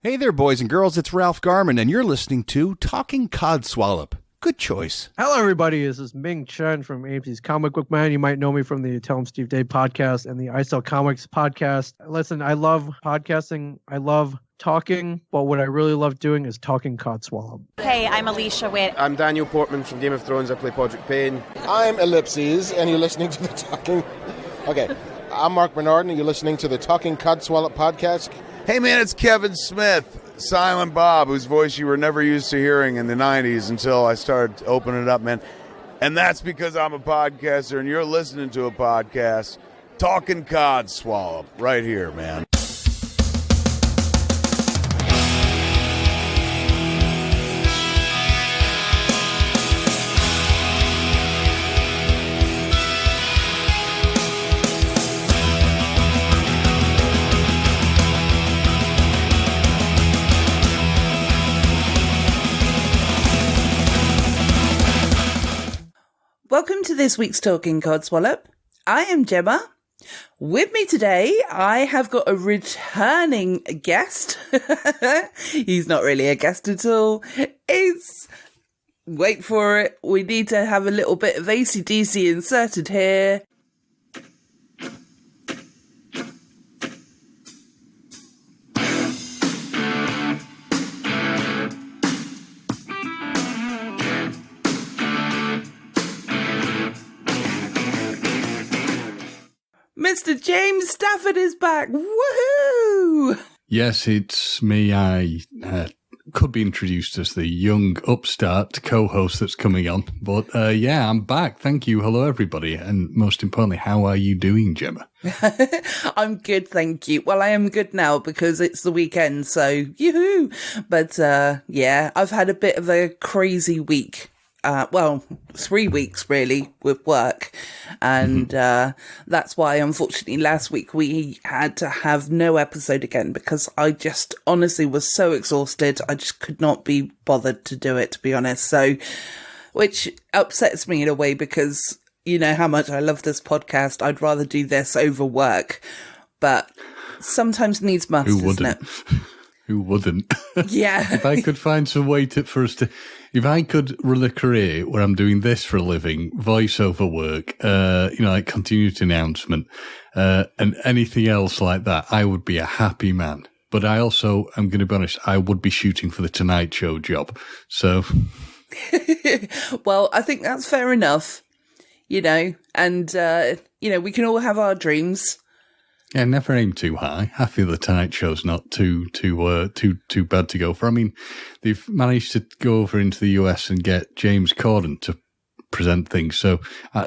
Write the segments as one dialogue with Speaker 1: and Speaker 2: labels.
Speaker 1: Hey there, boys and girls. It's Ralph Garman, and you're listening to Talking Codswallop. Good choice.
Speaker 2: Hello, everybody. This is Ming Chen from AMC's Comic Book Man. You might know me from the Tell 'em Steve Dave podcast and the I Sell Comics podcast. Listen, I love podcasting. I love talking, but what I really love doing is talking Codswallop.
Speaker 3: Hey, I'm Alicia Witt.
Speaker 4: I'm Daniel Portman from Game of Thrones. I play Podrick Payne.
Speaker 5: I'm Ellipses, and you're listening to the Talking... Okay, I'm Mark Bernard, and you're listening to the Talking Codswallop podcast.
Speaker 6: Hey man, it's Kevin Smith, Silent Bob, whose voice you were never used to hearing in the 90s until I started opening it up, man. And that's because I'm a podcaster and you're listening to a podcast, Talking Codswallop, right here, man.
Speaker 7: Welcome to this week's Talking Codswallop. I am Gemma. With me today, I have got a returning guest. He's not really a guest at all. It's... Wait for it. We need to have a little bit of AC/DC inserted here. Mr. James Stafford is back. Woohoo!
Speaker 8: Yes, it's me. I could be introduced as the young upstart co-host that's coming on. But yeah, I'm back. Thank you. Hello, everybody. And most importantly, how are you doing, Gemma?
Speaker 7: I'm good, thank you. Well, I am good now because it's the weekend, so yoo-hoo. But yeah, I've had a bit of a crazy week. 3 weeks really with work, and that's why unfortunately last week we had to have no episode again because I just honestly was so exhausted. I just could not be bothered to do it, to be honest. So, which upsets me in a way because you know how much I love this podcast. I'd rather do this over work, but sometimes needs must.
Speaker 8: Who wouldn't?
Speaker 7: Isn't it?
Speaker 8: Who wouldn't?
Speaker 7: Yeah.
Speaker 8: If I could find some way for us to, if I could run a career where I'm doing this for a living, voiceover work, like continuity announcement, and anything else like that, I would be a happy man. But I also, I'm going to be honest, I would be shooting for the Tonight Show job. So.
Speaker 7: Well, I think that's fair enough, and, we can all have our dreams.
Speaker 8: Yeah, never aim too high. I feel the Tonight Show's not too bad to go for. I mean, they've managed to go over into the US and get James Corden to present things, so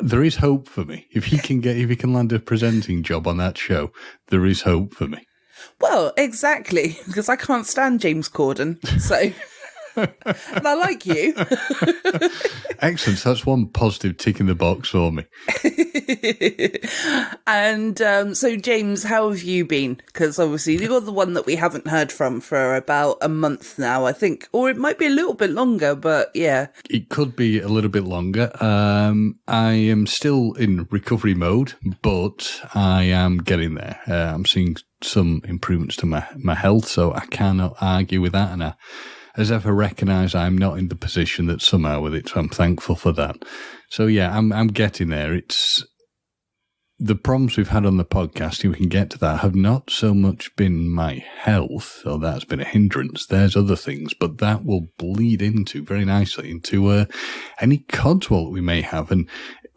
Speaker 8: there is hope for me. If he can land a presenting job on that show, there is hope for me.
Speaker 7: Well, exactly, because I can't stand James Corden, so. And I like you.
Speaker 8: Excellent. So that's one positive tick in the box for me.
Speaker 7: And so, James, how have you been? Because obviously you're the one that we haven't heard from for about a month now, I think. Or it might be a little bit longer, but yeah.
Speaker 8: It could be a little bit longer. I am still in recovery mode, but I am getting there. I'm seeing some improvements to my health, so I cannot argue with that. And as ever, recognise I'm not in the position that some are with it, so I'm thankful for that. So yeah, I'm getting there. It's the problems we've had on the podcast, we can get to that, have not so much been my health, so that's been a hindrance. There's other things, but that will bleed into very nicely into any codswallop we may have. And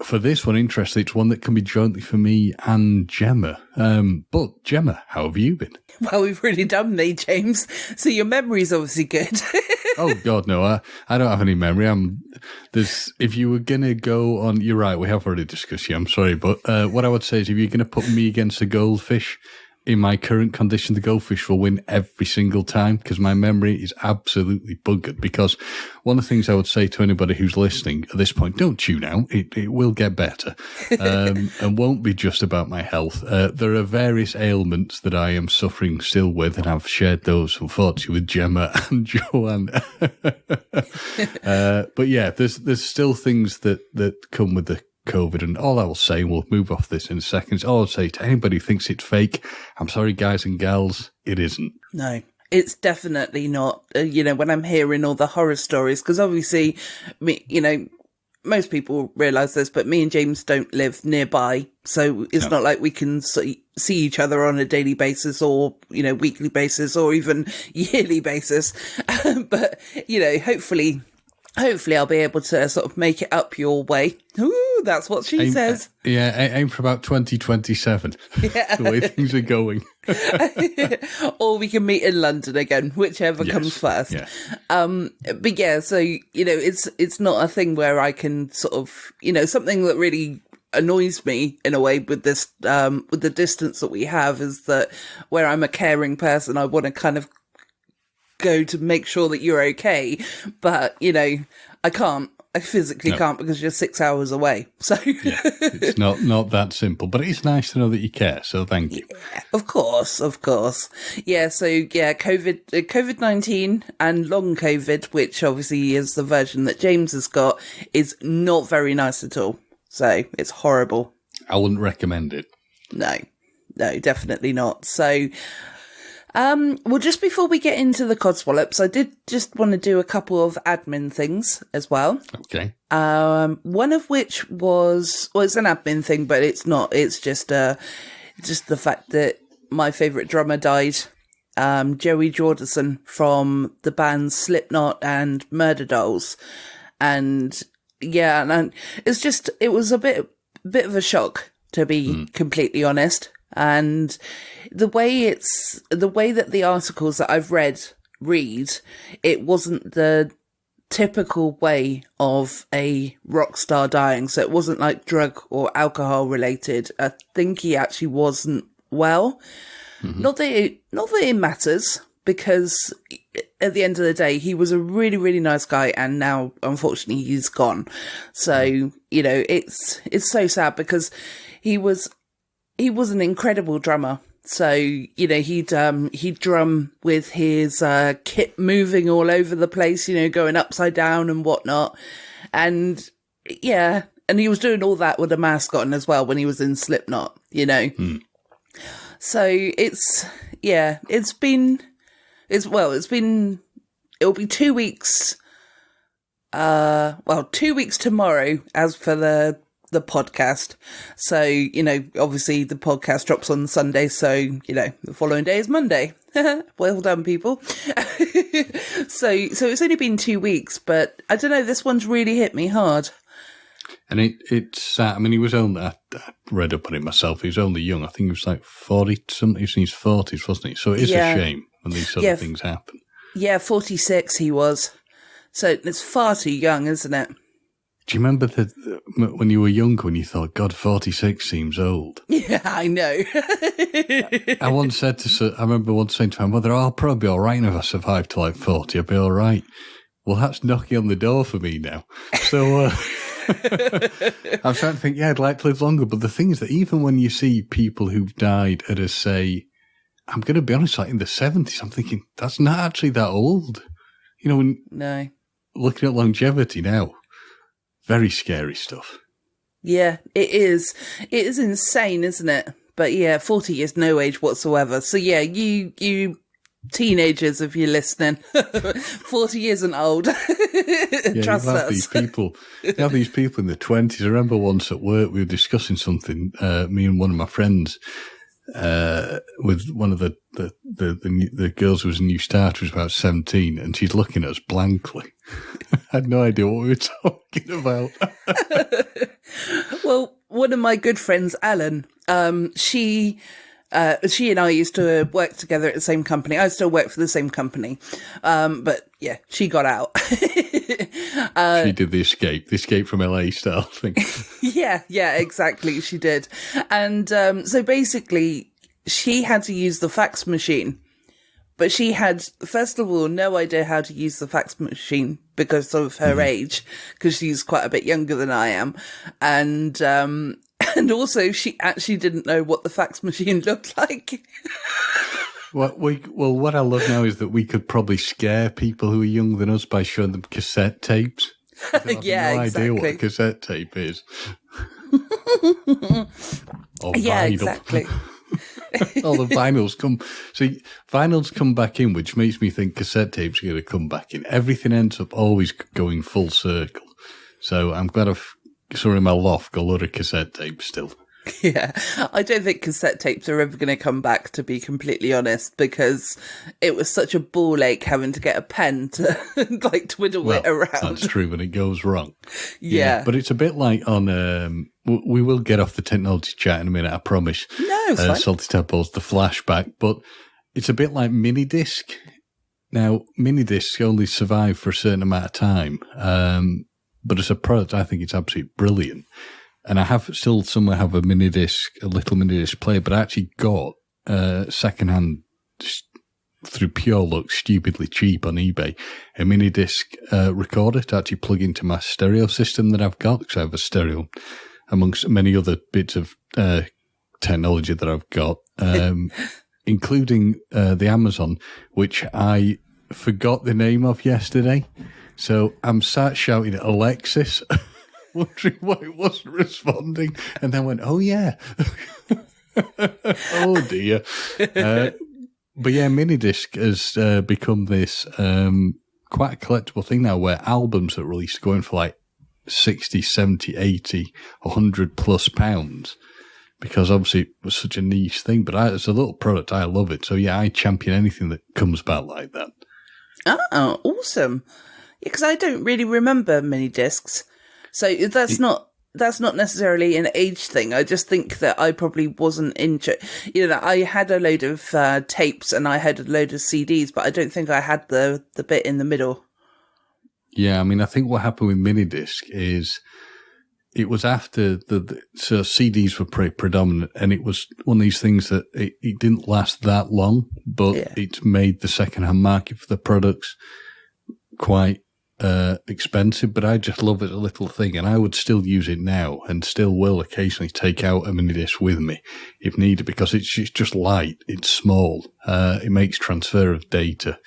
Speaker 8: for this one, interesting, it's one that can be jointly for me and Gemma. But Gemma, how have you been?
Speaker 7: Well, we've really done me, James. So your memory's obviously good.
Speaker 8: Oh God, no! I don't have any memory. If you were gonna go on, you're right. We have already discussed you. I'm sorry, but what I would say is, if you're gonna put me against a goldfish, in my current condition, the goldfish will win every single time because my memory is absolutely buggered. Because one of the things I would say to anybody who's listening at this point, don't tune out. It will get better and won't be just about my health. There are various ailments that I am suffering still with, and I've shared those, unfortunately, with Gemma and Joanne. But yeah, there's still things that come with the COVID, and all I will say, and we'll move off this in a second, all I'll say to anybody who thinks it's fake, I'm sorry, guys and gals, it isn't.
Speaker 7: No. It's definitely not, when I'm hearing all the horror stories, because obviously, most people realise this, but me and James don't live nearby. So it's not like we can see each other on a daily basis or, weekly basis or even yearly basis. But, hopefully I'll be able to sort of make it up your way. Ooh, that's what she says.
Speaker 8: Aim for about 2027. Yeah. The way things are going.
Speaker 7: Or we can meet in London again, whichever comes first.
Speaker 8: Yeah.
Speaker 7: But yeah, so, it's not a thing where I can sort of, something that really annoys me in a way with this, with the distance that we have is that where I'm a caring person, I want to kind of go to make sure that you're okay, but I can't. I physically can't because you're 6 hours away. So
Speaker 8: it's not that simple, but it's nice to know that you care. So thank you.
Speaker 7: Yeah, of course. Yeah. So yeah, COVID-19 and long COVID, which obviously is the version that James has got, is not very nice at all. So it's horrible.
Speaker 8: I wouldn't recommend it.
Speaker 7: No, definitely not. So. Well, just before we get into the Codswallops, I did just want to do a couple of admin things as well.
Speaker 8: Okay.
Speaker 7: One of which it's an admin thing, but it's not. It's just the fact that my favourite drummer died, Joey Jordison from the bands Slipknot and Murder Dolls, and it was a bit of a shock, to be completely honest. And the way that the articles that I've read, it wasn't the typical way of a rock star dying. So it wasn't like drug or alcohol related. I think he actually wasn't well. Mm-hmm. Not that it matters, because at the end of the day, he was a really, really nice guy, and now unfortunately he's gone. So, it's so sad because he was an incredible drummer. So, he'd drum with his kit moving all over the place, going upside down and whatnot. And and he was doing all that with a mask on as well when he was in Slipknot, So it'll be 2 weeks, 2 weeks tomorrow as for the podcast. So, obviously the podcast drops on Sunday. So, the following day is Monday. Well done, people. So it's only been 2 weeks, but I don't know, this one's really hit me hard.
Speaker 8: And it's, he was only, I read up on it myself, he was only young. I think he was like 40-something, he was in his 40s, wasn't he? So it is a shame when these sort of things happen. Yeah,
Speaker 7: 46 he was. So it's far too young, isn't it?
Speaker 8: Do you remember when you were younger, when you thought, God, 46 seems old?
Speaker 7: Yeah, I know.
Speaker 8: I remember once saying to him, well, I'll probably be all right if I survive to like 40, I'll be all right. Well, that's knocking on the door for me now. So I'm starting to think, I'd like to live longer. But the thing is that even when you see people who've died at I'm going to be honest, like in the 70s, I'm thinking, that's not actually that old.
Speaker 7: No.
Speaker 8: Looking at longevity now. Very scary stuff.
Speaker 7: Yeah, it is. It is insane, isn't it? But yeah, 40 is no age whatsoever. So yeah, you teenagers, if you're listening, 40 isn't old. Trust us.
Speaker 8: These people in the 20s. I remember once at work we were discussing something, me and one of my friends, with one of the girls who was a new starter, who was about 17, and she's looking at us blankly. I had no idea what we were talking about.
Speaker 7: Well, one of my good friends, Alan, she and I used to work together at the same company. I still work for the same company. But yeah, she got out.
Speaker 8: She did the escape from LA style thing.
Speaker 7: Yeah, exactly. She did. And so basically, she had to use the fax machine. But she had, first of all, no idea how to use the fax machine because of her age, because she's quite a bit younger than I am. And also she actually didn't know what the fax machine looked like.
Speaker 8: What I love now is that we could probably scare people who are younger than us by showing them cassette tapes.
Speaker 7: Yeah,
Speaker 8: no
Speaker 7: exactly.
Speaker 8: idea what a cassette tape is. Or
Speaker 7: yeah,
Speaker 8: vinyl.
Speaker 7: exactly.
Speaker 8: All the vinyls come. See, vinyls come back in, which makes me think cassette tapes are going to come back in. Everything ends up always going full circle. So I'm glad I've saw in my loft got a lot of cassette tapes still.
Speaker 7: Yeah, I don't think cassette tapes are ever going to come back, to be completely honest, because it was such a ball ache having to get a pen to like twiddle it around.
Speaker 8: That's true when it goes wrong.
Speaker 7: Yeah.
Speaker 8: But it's a bit like on, we will get off the technology chat in a minute, I promise.
Speaker 7: No, it's fine.
Speaker 8: Salty Tadpoles, the flashback, but it's a bit like mini disc. Now, mini discs only survive for a certain amount of time, but as a product, I think it's absolutely brilliant. And I still somewhere have a little mini disc player, but I actually got secondhand, just through pure luck, stupidly cheap on eBay, a mini disc recorder to actually plug into my stereo system that I've got, because I have a stereo amongst many other bits of technology that I've got, including the Amazon, which I forgot the name of yesterday. So I'm sat shouting at Alexis, wondering why it wasn't responding, and then went, oh yeah. Oh dear. But yeah, minidisc has become this quite a collectible thing now, where albums are released going for like 60, 70, 80, 100 plus pounds, because obviously it was such a niche thing. But as a little product, I love it. So yeah, I champion anything that comes about like that.
Speaker 7: Oh, awesome. Because I don't really remember mini discs. So that's not necessarily an age thing. I just think that I probably wasn't into, I had a load of tapes and I had a load of CDs, but I don't think I had the bit in the middle.
Speaker 8: Yeah, I mean, I think what happened with minidisc is it was after so CDs were pretty predominant, and it was one of these things that it didn't last that long, but it made the second-hand market for the products quite expensive. But I just love it as a little thing, and I would still use it now, and still will occasionally take out a minidisc with me if needed, because it's just light, it's small, it makes transfer of data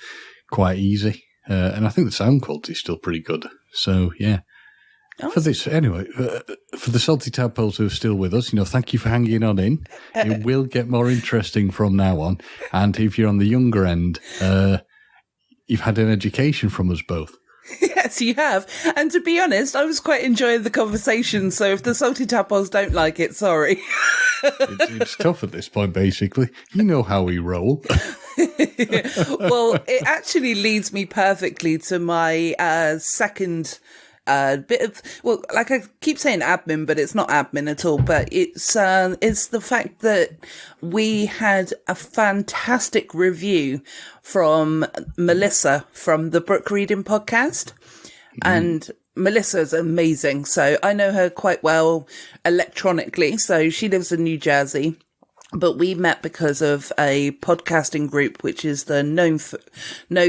Speaker 8: quite easy, and I think the sound quality is still pretty good. So yeah. For this, anyway, for the Salty Tadpoles who are still with us, thank you for hanging on in. It will get more interesting from now on. And if you're on the younger end, you've had an education from us both.
Speaker 7: Yes, you have. And to be honest, I was quite enjoying the conversation. So if the Salty Tadpoles don't like it, sorry.
Speaker 8: It's tough at this point, basically. You know how we roll.
Speaker 7: Well, it actually leads me perfectly to my second bit of, well, like I keep saying admin, but it's not admin at all. But it's the fact that we had a fantastic review from Melissa from the Brook Reading Podcast, and Melissa's amazing. So I know her quite well electronically. So she lives in New Jersey, but we met because of a podcasting group, which is the No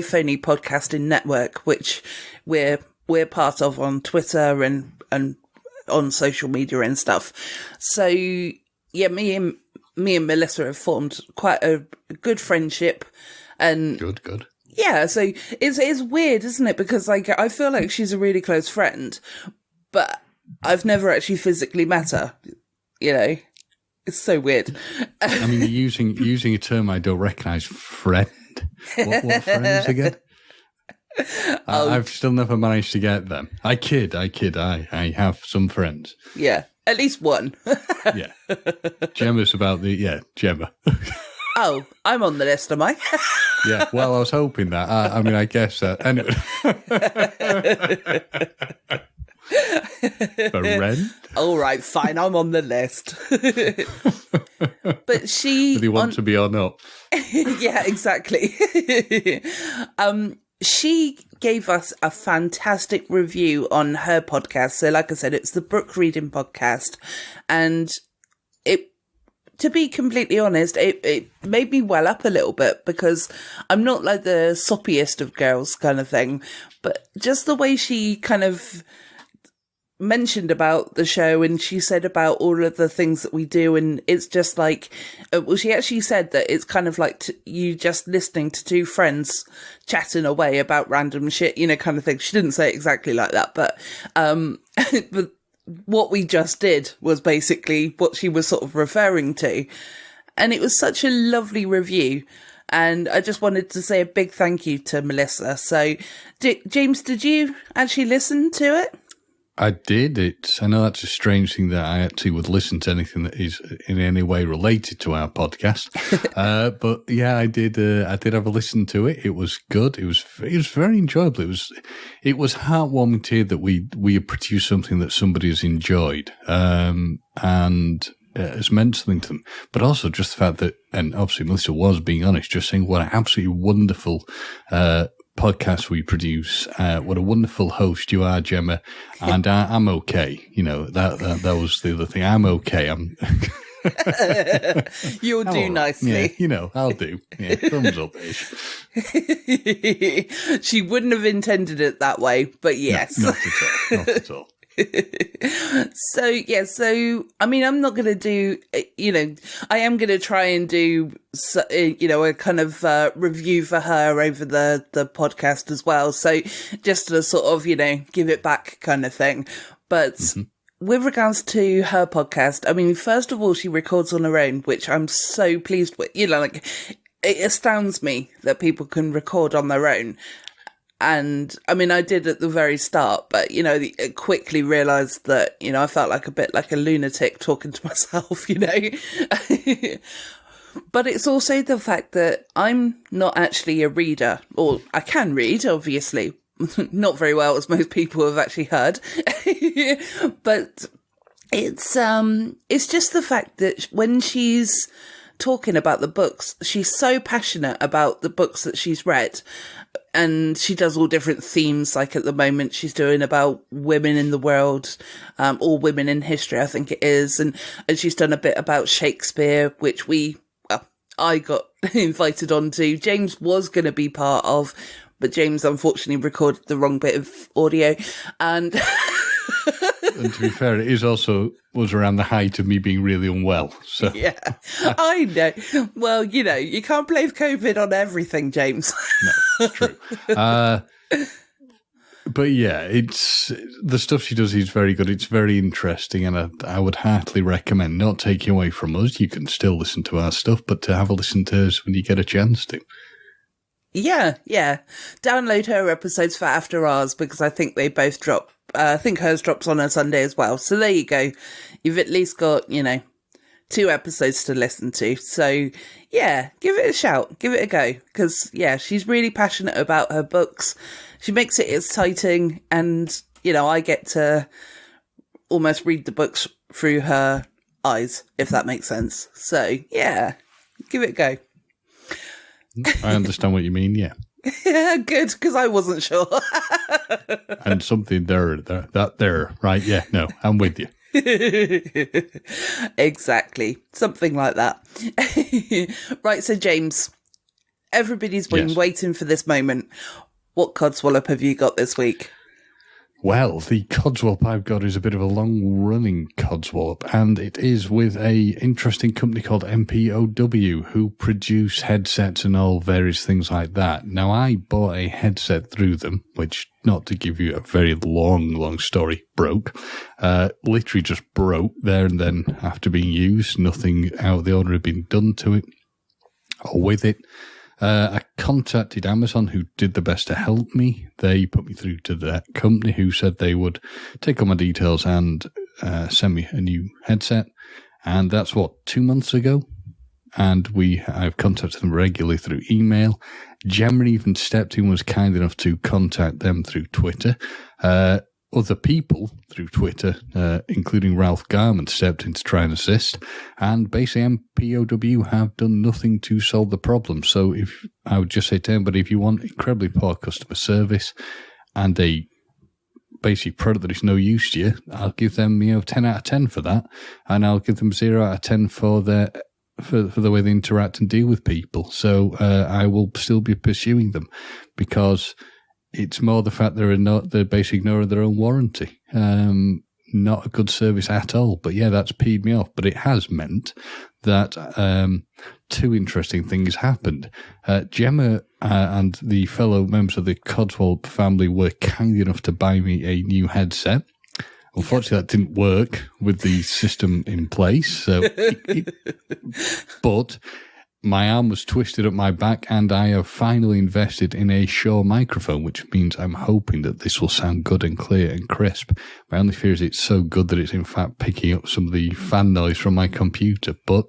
Speaker 7: Phony Podcasting Network, which we're part of on Twitter and on social media and stuff. So yeah, me and Melissa have formed quite a good friendship, and
Speaker 8: good.
Speaker 7: Yeah, so it's weird, isn't it? Because like I feel like she's a really close friend, but I've never actually physically met her. It's so weird.
Speaker 8: I mean, you're using a term I don't recognise. Friend. What friends again? I've still never managed to get them. I kid. I have some friends.
Speaker 7: Yeah, at least one.
Speaker 8: Yeah. Gemma's about Gemma.
Speaker 7: Oh, I'm on the list, am I?
Speaker 8: Yeah, well, I was hoping that. I mean, I guess that. Anyway. Friend?
Speaker 7: All right, fine, I'm on the list. But she...
Speaker 8: Whether you want to be or not.
Speaker 7: Yeah, exactly. She gave us a fantastic review on her podcast. So like I said, it's the Brook Reading Podcast. And to be completely honest, it made me well up a little bit, because I'm not like the soppiest of girls kind of thing. But just the way she kind of mentioned about the show, and she said about all of the things that we do, and it's just like, well, she actually said that it's kind of like you just listening to two friends chatting away about random shit, kind of thing. She didn't say it exactly like that, but but what we just did was basically what she was sort of referring to. And it was such a lovely review. And I just wanted to say a big thank you to Melissa. So, James, did you actually listen to it?
Speaker 8: I did. I know that's a strange thing that I actually would listen to anything that is in any way related to our podcast. But yeah, I did. I did have a listen to it. It was good. It was very enjoyable. It was heartwarming to hear that we have produced something that somebody has enjoyed. And has meant something to them, but also just the fact that, and obviously Melissa was being honest, just saying what an absolutely wonderful podcast we produce, what a wonderful host you are, Gemma, and I'm okay. You know, that was the other thing. I'm okay.
Speaker 7: You'll do nicely.
Speaker 8: Yeah, you know, I'll do. Yeah, thumbs up-ish.
Speaker 7: She wouldn't have intended it that way, but yes.
Speaker 8: No, not at all.
Speaker 7: So I mean, I'm not going to do, I am going to try and do, a kind of review for her over the podcast as well. So just to sort of, give it back kind of thing. But with regards to her podcast, I mean, first of all, she records on her own, which I'm so pleased with. It astounds me that people can record on their own. And I mean, I did at the very start, but, I quickly realized that, I felt like a bit like a lunatic talking to myself, But it's also the fact that I'm not actually a reader, or I can read, obviously, not very well, as most people have actually heard. But it's just the fact that when she's talking about the books, she's so passionate about the books that she's read. And she does all different themes, like at the moment she's doing about women in the world, or women in history, I think it is. And she's done a bit about Shakespeare, which I got invited onto. James was going to be part of, but James unfortunately recorded the wrong bit of audio. And
Speaker 8: and to be fair, it was around the height of me being really unwell. So
Speaker 7: yeah, I know. Well, you can't blame COVID on everything, James.
Speaker 8: No, it's true. But yeah, it's the stuff she does is very good. It's very interesting, and I would heartily recommend, not taking away from us, you can still listen to our stuff, but to have a listen to us when you get a chance to. Yeah.
Speaker 7: Download her episodes for After Hours, because I think they both drop. I think hers drops on a Sunday as well. So there you go. You've at least got, 2 episodes to listen to. So yeah, give it a shout. Give it a go. Because yeah, she's really passionate about her books. She makes it exciting. And, I get to almost read the books through her eyes, if that makes sense. So yeah, give it a go.
Speaker 8: I understand what you mean, yeah.
Speaker 7: Yeah, good, because I wasn't sure.
Speaker 8: And something there, right? Yeah, no, I'm with you.
Speaker 7: Exactly, something like that. Right, so James, everybody's been waiting for this moment. What Codswallop have you got this week?
Speaker 8: Well, the Codswallop I've got is a bit of a long-running Codswallop, and it is with a interesting company called MPOW, who produce headsets and all various things like that. Now, I bought a headset through them, which, not to give you a very long story, broke. Literally just broke there and then after being used. Nothing out of the order had been done to it or with it. I contacted Amazon, who did the best to help me. They put me through to that company, who said they would take all my details and send me a new headset. And that's 2 months ago. And I've contacted them regularly through email. Gemma even stepped in, was kind enough to contact them through Twitter. Other people through Twitter, including Ralph Garman, stepped in to try and assist. And basically, MPOW have done nothing to solve the problem. So I would just say to anybody, if you want incredibly poor customer service and a basic product that is no use to you, I'll give them 10 out of 10 for that. And I'll give them 0 out of 10 for the way they interact and deal with people. So I will still be pursuing them, because it's more the fact they're basically ignoring their own warranty. Not a good service at all. But yeah, that's peed me off. But it has meant that 2 interesting things happened. Gemma and the fellow members of the Codswallop family were kind enough to buy me a new headset. Unfortunately, that didn't work with the system in place. So, but my arm was twisted up my back, and I have finally invested in a Shure microphone, which means I'm hoping that this will sound good and clear and crisp. My only fear is it's so good that it's in fact picking up some of the fan noise from my computer. But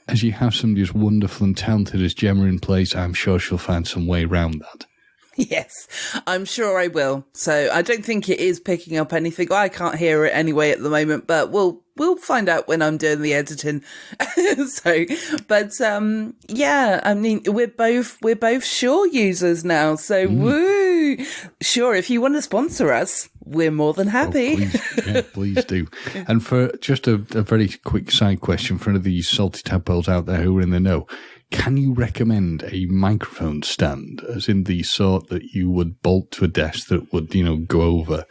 Speaker 8: as you have somebody as wonderful and talented as Gemma in place, I'm sure she'll find some way around that.
Speaker 7: Yes, I'm sure I will. So I don't think it is picking up anything. I can't hear it anyway at the moment, but we'll find out when I'm doing the editing. Yeah, I mean, we're both Shure users now. So woo! Sure, if you want to sponsor us, we're more than happy.
Speaker 8: Please do. And for just a very quick side question for any of these salty tadpoles out there who are in the know, can you recommend a microphone stand, as in the sort that you would bolt to a desk that would, go over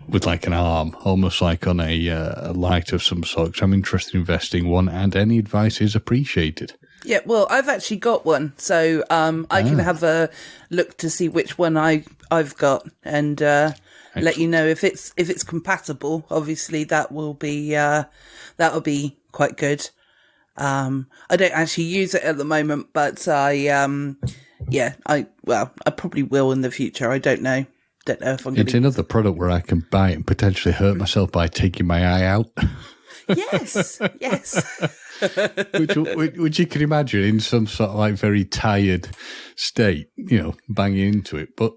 Speaker 8: with like an arm, almost like on a light of some sort? Because I'm interested in investing one, and any advice is appreciated.
Speaker 7: Yeah, well, I've actually got one, so I can have a look to see which one I've got, and let you know if it's compatible. Obviously, that'll be quite good. I don't actually use it at the moment, but I probably will in the future. I don't know. Don't know if I'm going to.
Speaker 8: It's another product where I can buy it and potentially hurt myself by taking my eye out.
Speaker 7: Yes.
Speaker 8: which you can imagine in some sort of like very tired state, banging into it. But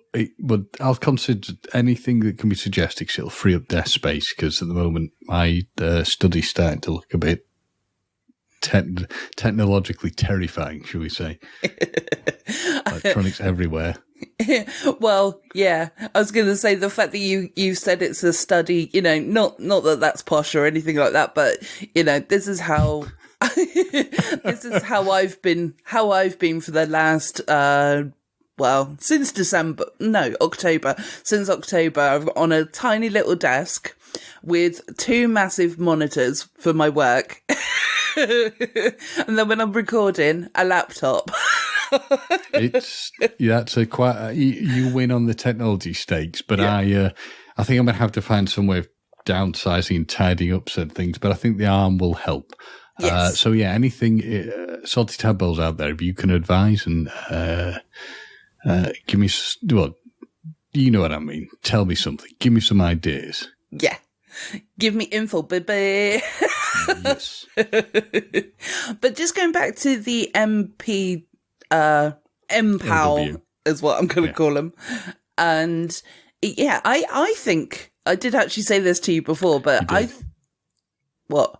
Speaker 8: I'll consider anything that can be suggested because it'll free up desk space, because at the moment my study's starting to look a bit technologically terrifying, shall we say. Electronics everywhere.
Speaker 7: Well, yeah, I was going to say the fact that you said it's a study, not that that's posh or anything like that, but this is how this is how I've been for the last since October. Since October, I'm on a tiny little desk with 2 massive monitors for my work. And then when I'm recording, a laptop.
Speaker 8: That's you win on the technology stakes, but yeah. I think I'm going to have to find some way of downsizing and tidying up certain things, but I think the arm will help.
Speaker 7: Yes.
Speaker 8: Anything, salty tadpoles out there, if you can advise and give me, you know what I mean. Tell me something. Give me some ideas.
Speaker 7: Yeah. Give me info, baby.
Speaker 8: Yes.
Speaker 7: But just going back to the MPAL is what I'm going to call them. And yeah, I think I did actually say this to you before, but what?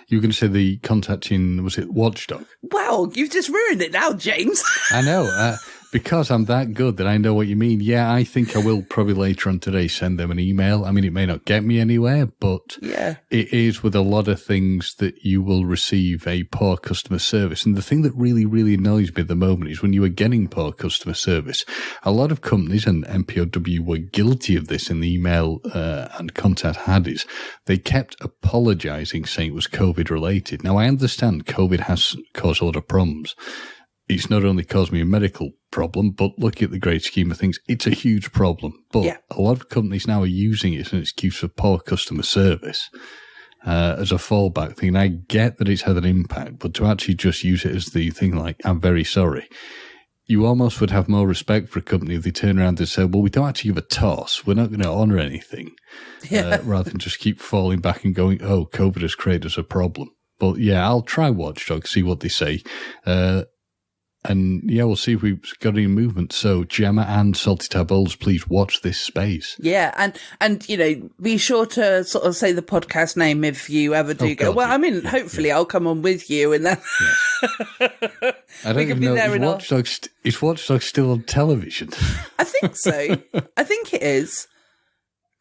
Speaker 8: You were going to say the contacting, was it Watchdog?
Speaker 7: Wow, you've just ruined it now, James.
Speaker 8: I know. Because I'm that good that I know what you mean. Yeah, I think I will probably later on today send them an email. I mean, it may not get me anywhere, but it is with a lot of things that you will receive a poor customer service. And the thing that really, really annoys me at the moment is when you are getting poor customer service, a lot of companies, and MPOW were guilty of this in the email and contact had, is they kept apologizing, saying it was COVID related. Now, I understand COVID has caused a lot of problems. It's not only caused me a medical problem, but looking at the great scheme of things, it's a huge problem. But a lot of companies now are using it as an excuse for poor customer service as a fallback thing. And I get that it's had an impact, but to actually just use it as the thing like, I'm very sorry, you almost would have more respect for a company if they turn around and say, well, we don't actually give a toss. We're not going to honour anything. Rather than just keep falling back and going, oh, COVID has created us a problem. But yeah, I'll try Watchdog, see what they say. And yeah, we'll see if we've got any movement. So Gemma and Salty Tadpoles, please watch this space.
Speaker 7: Yeah, and be sure to sort of say the podcast name if you ever do go. Well, I mean, hopefully I'll come on with you, and then
Speaker 8: I don't even know. Is Watchdog still on television?
Speaker 7: I think so. I think it is.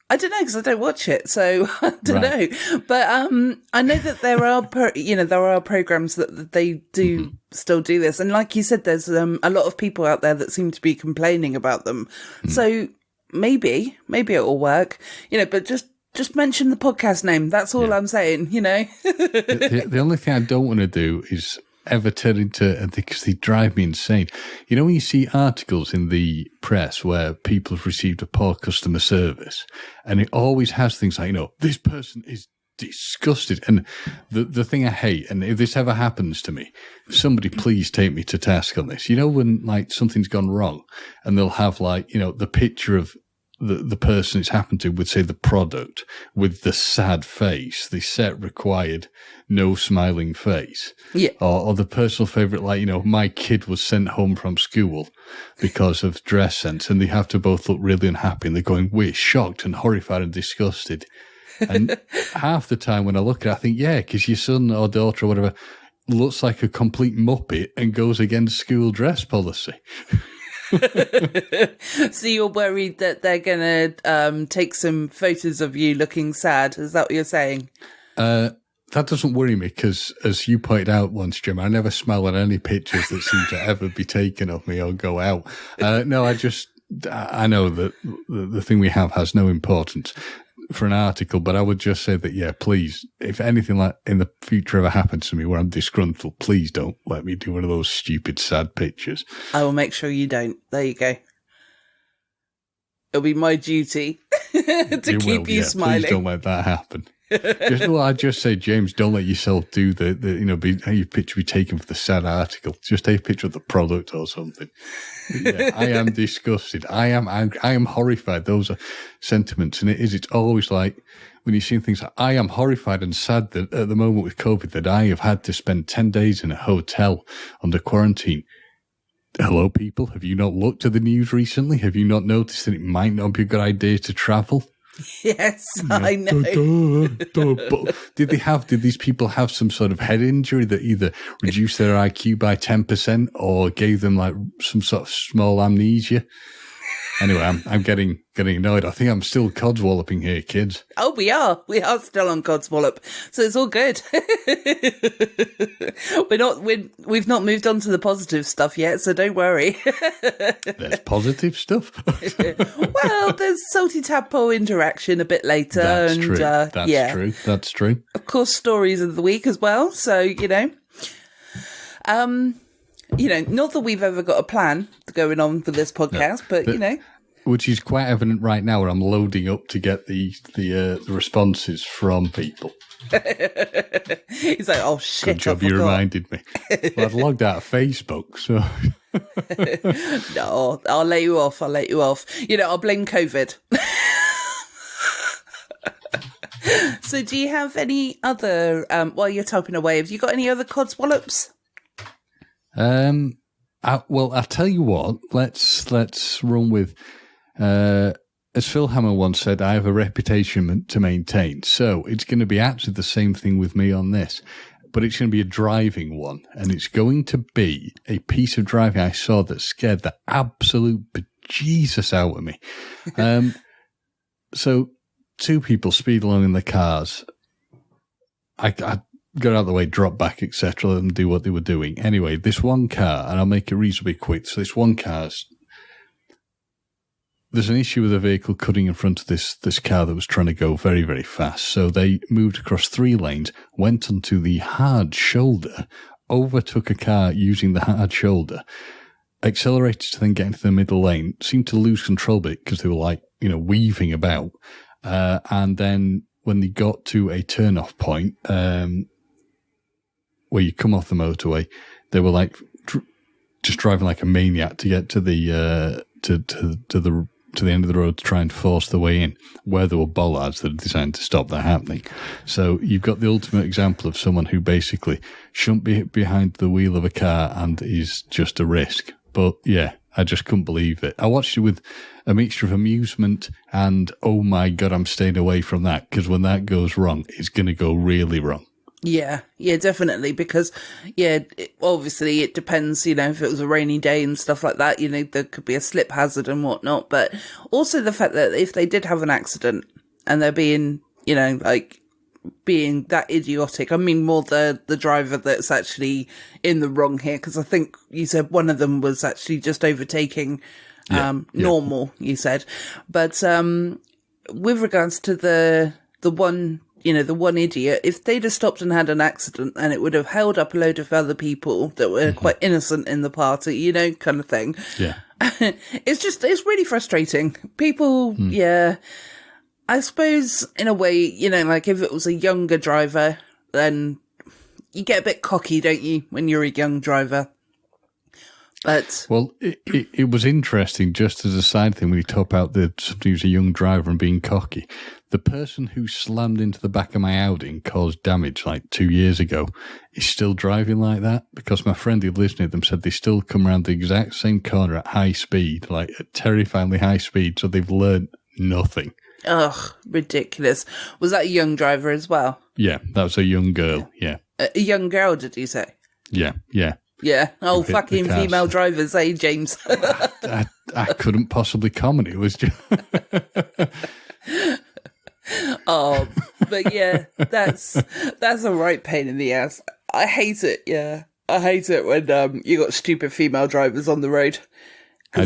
Speaker 7: I don't know because I don't watch it, so I don't know. But I know that there are programs that they do still do this, and like you said, there's a lot of people out there that seem to be complaining about them. So maybe it will work, But just mention the podcast name. That's all I'm saying,
Speaker 8: The only thing I don't want to do is ever turn into, because they drive me insane. You know, when you see articles in the press where people have received a poor customer service, and it always has things like, this person is disgusted. And the thing I hate, and if this ever happens to me, somebody please take me to task on this. When like something's gone wrong and they'll have like, the picture of the person it's happened to with, say, the product with the sad face, the set required no smiling face.
Speaker 7: Yeah.
Speaker 8: Or the personal favorite, like, my kid was sent home from school because of dress sense, and they have to both look really unhappy, and they're going, we're shocked and horrified and disgusted. And half the time when I look at it, I think, yeah, because your son or daughter or whatever looks like a complete muppet and goes against school dress policy.
Speaker 7: So you're worried that they're going to take some photos of you looking sad? Is that what you're saying?
Speaker 8: That doesn't worry me because, as you pointed out once, Jim, I never smile at any pictures that seem to ever be taken of me or go out. No, I know that the thing we have has no importance for an article, but I would just say that, yeah, please, if anything like in the future ever happens to me where I'm disgruntled, please don't let me do one of those stupid sad pictures.
Speaker 7: I will make sure you don't. There you go. It'll be my duty to keep you smiling.
Speaker 8: Please don't let that happen. I'd just say, James, don't let yourself do your picture be taken for the sad article. Just take a picture of the product or something. Yeah, I am disgusted. I am horrified. Those are sentiments, and it's always like when you see things like, I am horrified and sad that at the moment with COVID that I have had to spend 10 days in a hotel under quarantine. Hello, people. Have you not looked at the news recently? Have you not noticed that it might not be a good idea to travel?
Speaker 7: Yes, I know.
Speaker 8: Did these people have some sort of head injury that either reduced their IQ by 10% or gave them like some sort of small amnesia? Anyway, I'm getting annoyed. I think I'm still codswalloping here, kids.
Speaker 7: Oh, we are still on Codswallop, so it's all good. We've not moved on to the positive stuff yet, so don't worry.
Speaker 8: There's positive stuff.
Speaker 7: Well, there's salty tadpole interaction a bit later.
Speaker 8: That's
Speaker 7: and,
Speaker 8: true. That's true.
Speaker 7: Of course, stories of the week as well. So not that we've ever got a plan going on for this podcast, but
Speaker 8: which is quite evident right now, where I'm loading up to get the responses from people.
Speaker 7: He's like, "Oh shit!"
Speaker 8: Good job, you reminded me. Well, I've logged out of Facebook, so
Speaker 7: no, I'll let you off. I'll blame COVID. So, do you have any other? While you're typing away, have you got any other codswallops?
Speaker 8: I'll tell you what. Let's run with. As Phil Hammer once said, I have a reputation to maintain. So it's going to be actually the same thing with me on this, but it's going to be a driving one, and it's going to be a piece of driving I saw that scared the absolute bejesus out of me. So two people speed along in the cars. I got out of the way, drop back, etc., let them do what they were doing. Anyway, this one car, and I'll make it reasonably quick. So this one car's, there's an issue with a vehicle cutting in front of this car that was trying to go very, very fast. So they moved across 3 lanes, went onto the hard shoulder, overtook a car using the hard shoulder, accelerated to then get into the middle lane, seemed to lose control of it because they were weaving about. And then when they got to a turn-off point, where you come off the motorway, they were just driving like a maniac to get to the to the end of the road to try and force their way in, where there were bollards that are designed to stop that happening. So you've got the ultimate example of someone who basically shouldn't be behind the wheel of a car and is just a risk. But yeah, I just couldn't believe it. I watched it with a mixture of amusement and, oh my God, I'm staying away from that, because when that goes wrong, it's going to go really wrong.
Speaker 7: Yeah, definitely. Because, obviously it depends, if it was a rainy day and stuff like that, there could be a slip hazard and whatnot. But also the fact that if they did have an accident and they're being, being that idiotic, I mean more the driver that's actually in the wrong here. Because I think you said one of them was actually just overtaking normal, you said. But with regards to the one the one idiot, if they'd have stopped and had an accident, and it would have held up a load of other people that were quite innocent in the party, kind of thing.
Speaker 8: Yeah.
Speaker 7: It's really frustrating. People, yeah. I suppose in a way, like if it was a younger driver, then you get a bit cocky, don't you, when you're a young driver? But
Speaker 8: well, it was interesting, just as a side thing, when you talk about somebody who's a young driver and being cocky. The person who slammed into the back of my Audi and caused damage like 2 years ago is still driving like that, because my friend who lives near them said they still come around the exact same corner at high speed, like at terrifyingly high speed, so they've learned nothing.
Speaker 7: Ugh, ridiculous. Was that a young driver as well?
Speaker 8: Yeah, that was a young girl, yeah.
Speaker 7: A young girl, did you say?
Speaker 8: Yeah.
Speaker 7: Yeah. Oh,
Speaker 8: Hit
Speaker 7: fucking
Speaker 8: the cars.
Speaker 7: female drivers, eh, James?
Speaker 8: I couldn't possibly comment. It was just...
Speaker 7: Oh, but yeah, that's a right pain in the ass. I hate it, yeah. I hate it when you got stupid female drivers on the road.
Speaker 8: I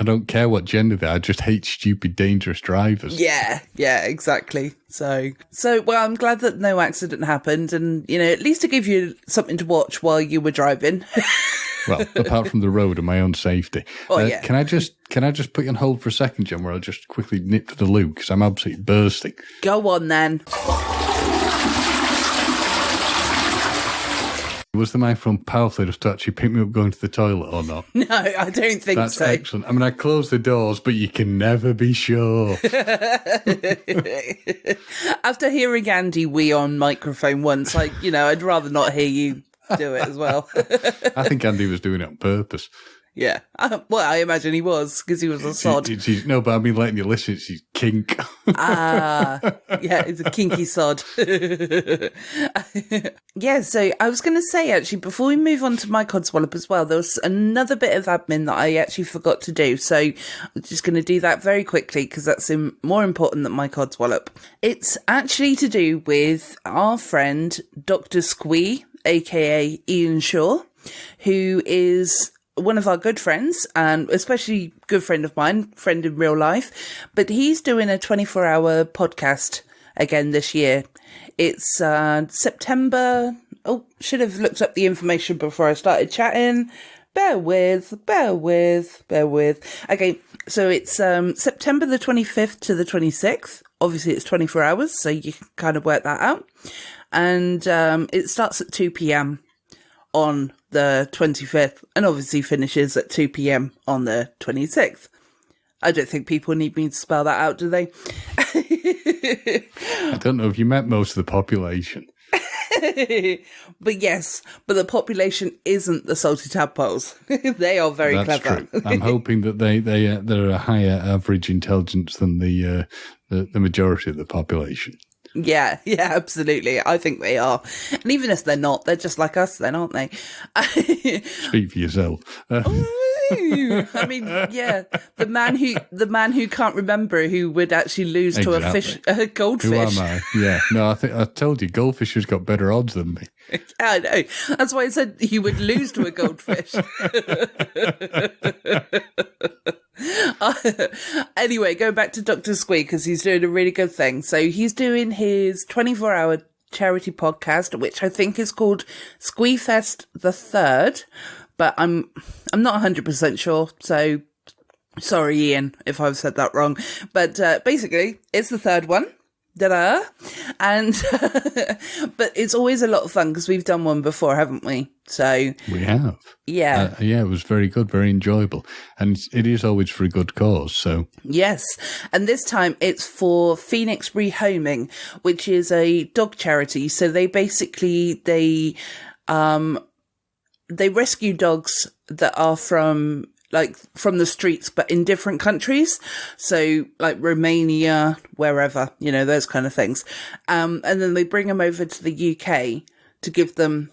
Speaker 8: don't care what gender they are, I just hate stupid, dangerous drivers.
Speaker 7: Yeah, exactly. So, well, I'm glad that no accident happened, and, at least to give you something to watch while you were driving.
Speaker 8: Well, apart from the road and my own safety.
Speaker 7: Oh, yeah.
Speaker 8: Can I just put you on hold for a second, Gemma, where I'll just quickly nip to the loo, because I'm absolutely bursting.
Speaker 7: Go on, then.
Speaker 8: Was the microphone powerful enough to actually pick me up going to the toilet or not?
Speaker 7: No, I don't think
Speaker 8: That's
Speaker 7: so.
Speaker 8: excellent. I mean, I closed the doors, but you can never be sure.
Speaker 7: After hearing Andy wee on microphone once, I'd rather not hear you do it as well.
Speaker 8: I think Andy was doing it on purpose.
Speaker 7: Yeah. Well, I imagine he was, because he was a sod.
Speaker 8: No, but I mean, letting you listen, it's his kink.
Speaker 7: Yeah, it's a kinky sod. Yeah, so I was going to say, actually, before we move on to my Codswallop as well, there was another bit of admin that I actually forgot to do. So I'm just going to do that very quickly, because that's more important than my Codswallop. It's actually to do with our friend, Doctor Squee, aka Ian Shaw, who is one of our good friends, and especially good friend of mine, friend in real life, but he's doing a 24-hour podcast again this year. It's September. Oh, should have looked up the information before I started chatting. Bear with. Okay, so it's September the 25th to the 26th. Obviously, it's 24 hours, so you can kind of work that out. And it starts at 2 p.m. on the 25th, and obviously finishes at 2 p.m. on the 26th. I don't think people need me to spell that out, do they?
Speaker 8: I don't know if you met most of the population.
Speaker 7: But the population isn't the salty tadpoles. They are very
Speaker 8: That's
Speaker 7: clever.
Speaker 8: True. I'm hoping that they're a higher average intelligence than the majority of the population.
Speaker 7: Yeah, absolutely. I think they are. And even if they're not, they're just like us then, aren't they?
Speaker 8: Speak for yourself.
Speaker 7: I mean, yeah, the man who can't remember who would actually lose to a goldfish.
Speaker 8: Who am I? Yeah, no, I think I told you, goldfish has got better odds than me.
Speaker 7: I know. That's why I said he would lose to a goldfish. Anyway, going back to Dr. Squee, because he's doing a really good thing. So he's doing his 24-hour charity podcast, which I think is called Squee Fest the Third, but I'm not 100% sure. So sorry, Ian, if I've said that wrong. But basically, it's the third one. Ta-da! And but it's always a lot of fun because we've done one before, haven't we? So
Speaker 8: we have.
Speaker 7: Yeah.
Speaker 8: It was very good, very enjoyable. And it is always for a good cause, so.
Speaker 7: Yes. And this time it's for Phoenix Rehoming, which is a dog charity. So they basically, they rescue dogs that are from the streets, but in different countries. So like Romania, wherever, those kind of things. And then they bring them over to the UK to give them,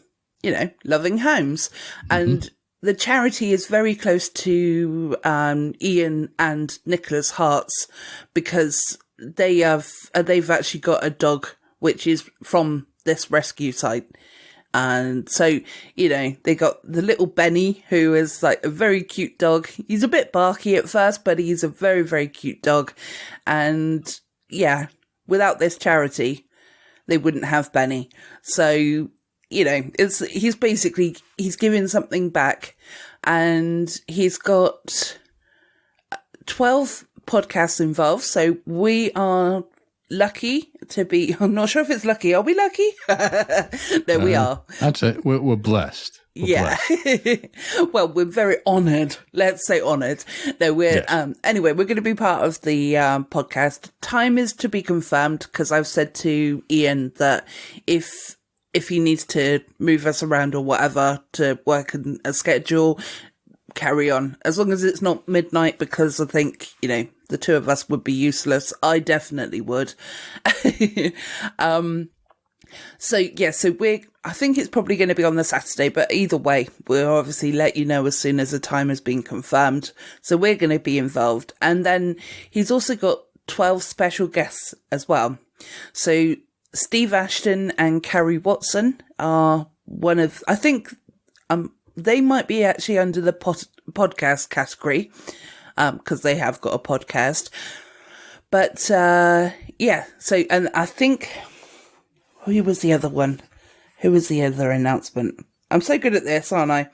Speaker 7: loving homes. Mm-hmm. And the charity is very close to Ian and Nicola's hearts, because they've actually got a dog which is from this rescue site. And so, they got the little Benny, who is like a very cute dog. He's a bit barky at first, but he's a very, very cute dog. And yeah, without this charity, they wouldn't have Benny. So, you know, he's giving something back, and he's got 12 podcasts involved. So we are lucky to be, I'm not sure if it's lucky. Are we lucky? No, we are.
Speaker 8: That's it. We're blessed.
Speaker 7: Well, we're very honoured. Let's say honoured. No, we're anyway. We're going to be part of the podcast. Time is to be confirmed, because I've said to Ian that if he needs to move us around or whatever to work in a schedule, carry on, as long as it's not midnight, because I think, you know, the two of us would be useless. I definitely would. So I think it's probably going to be on the Saturday, but either way, we'll obviously let you know as soon as the time has been confirmed. So we're going to be involved. And then he's also got 12 special guests as well. So Steve Ashton and Carrie Watson are one of, I think, they might be actually under the podcast category, because they have got a podcast. But, so, and I think, who was the other one? Who was the other announcement? I'm so good at this, aren't I?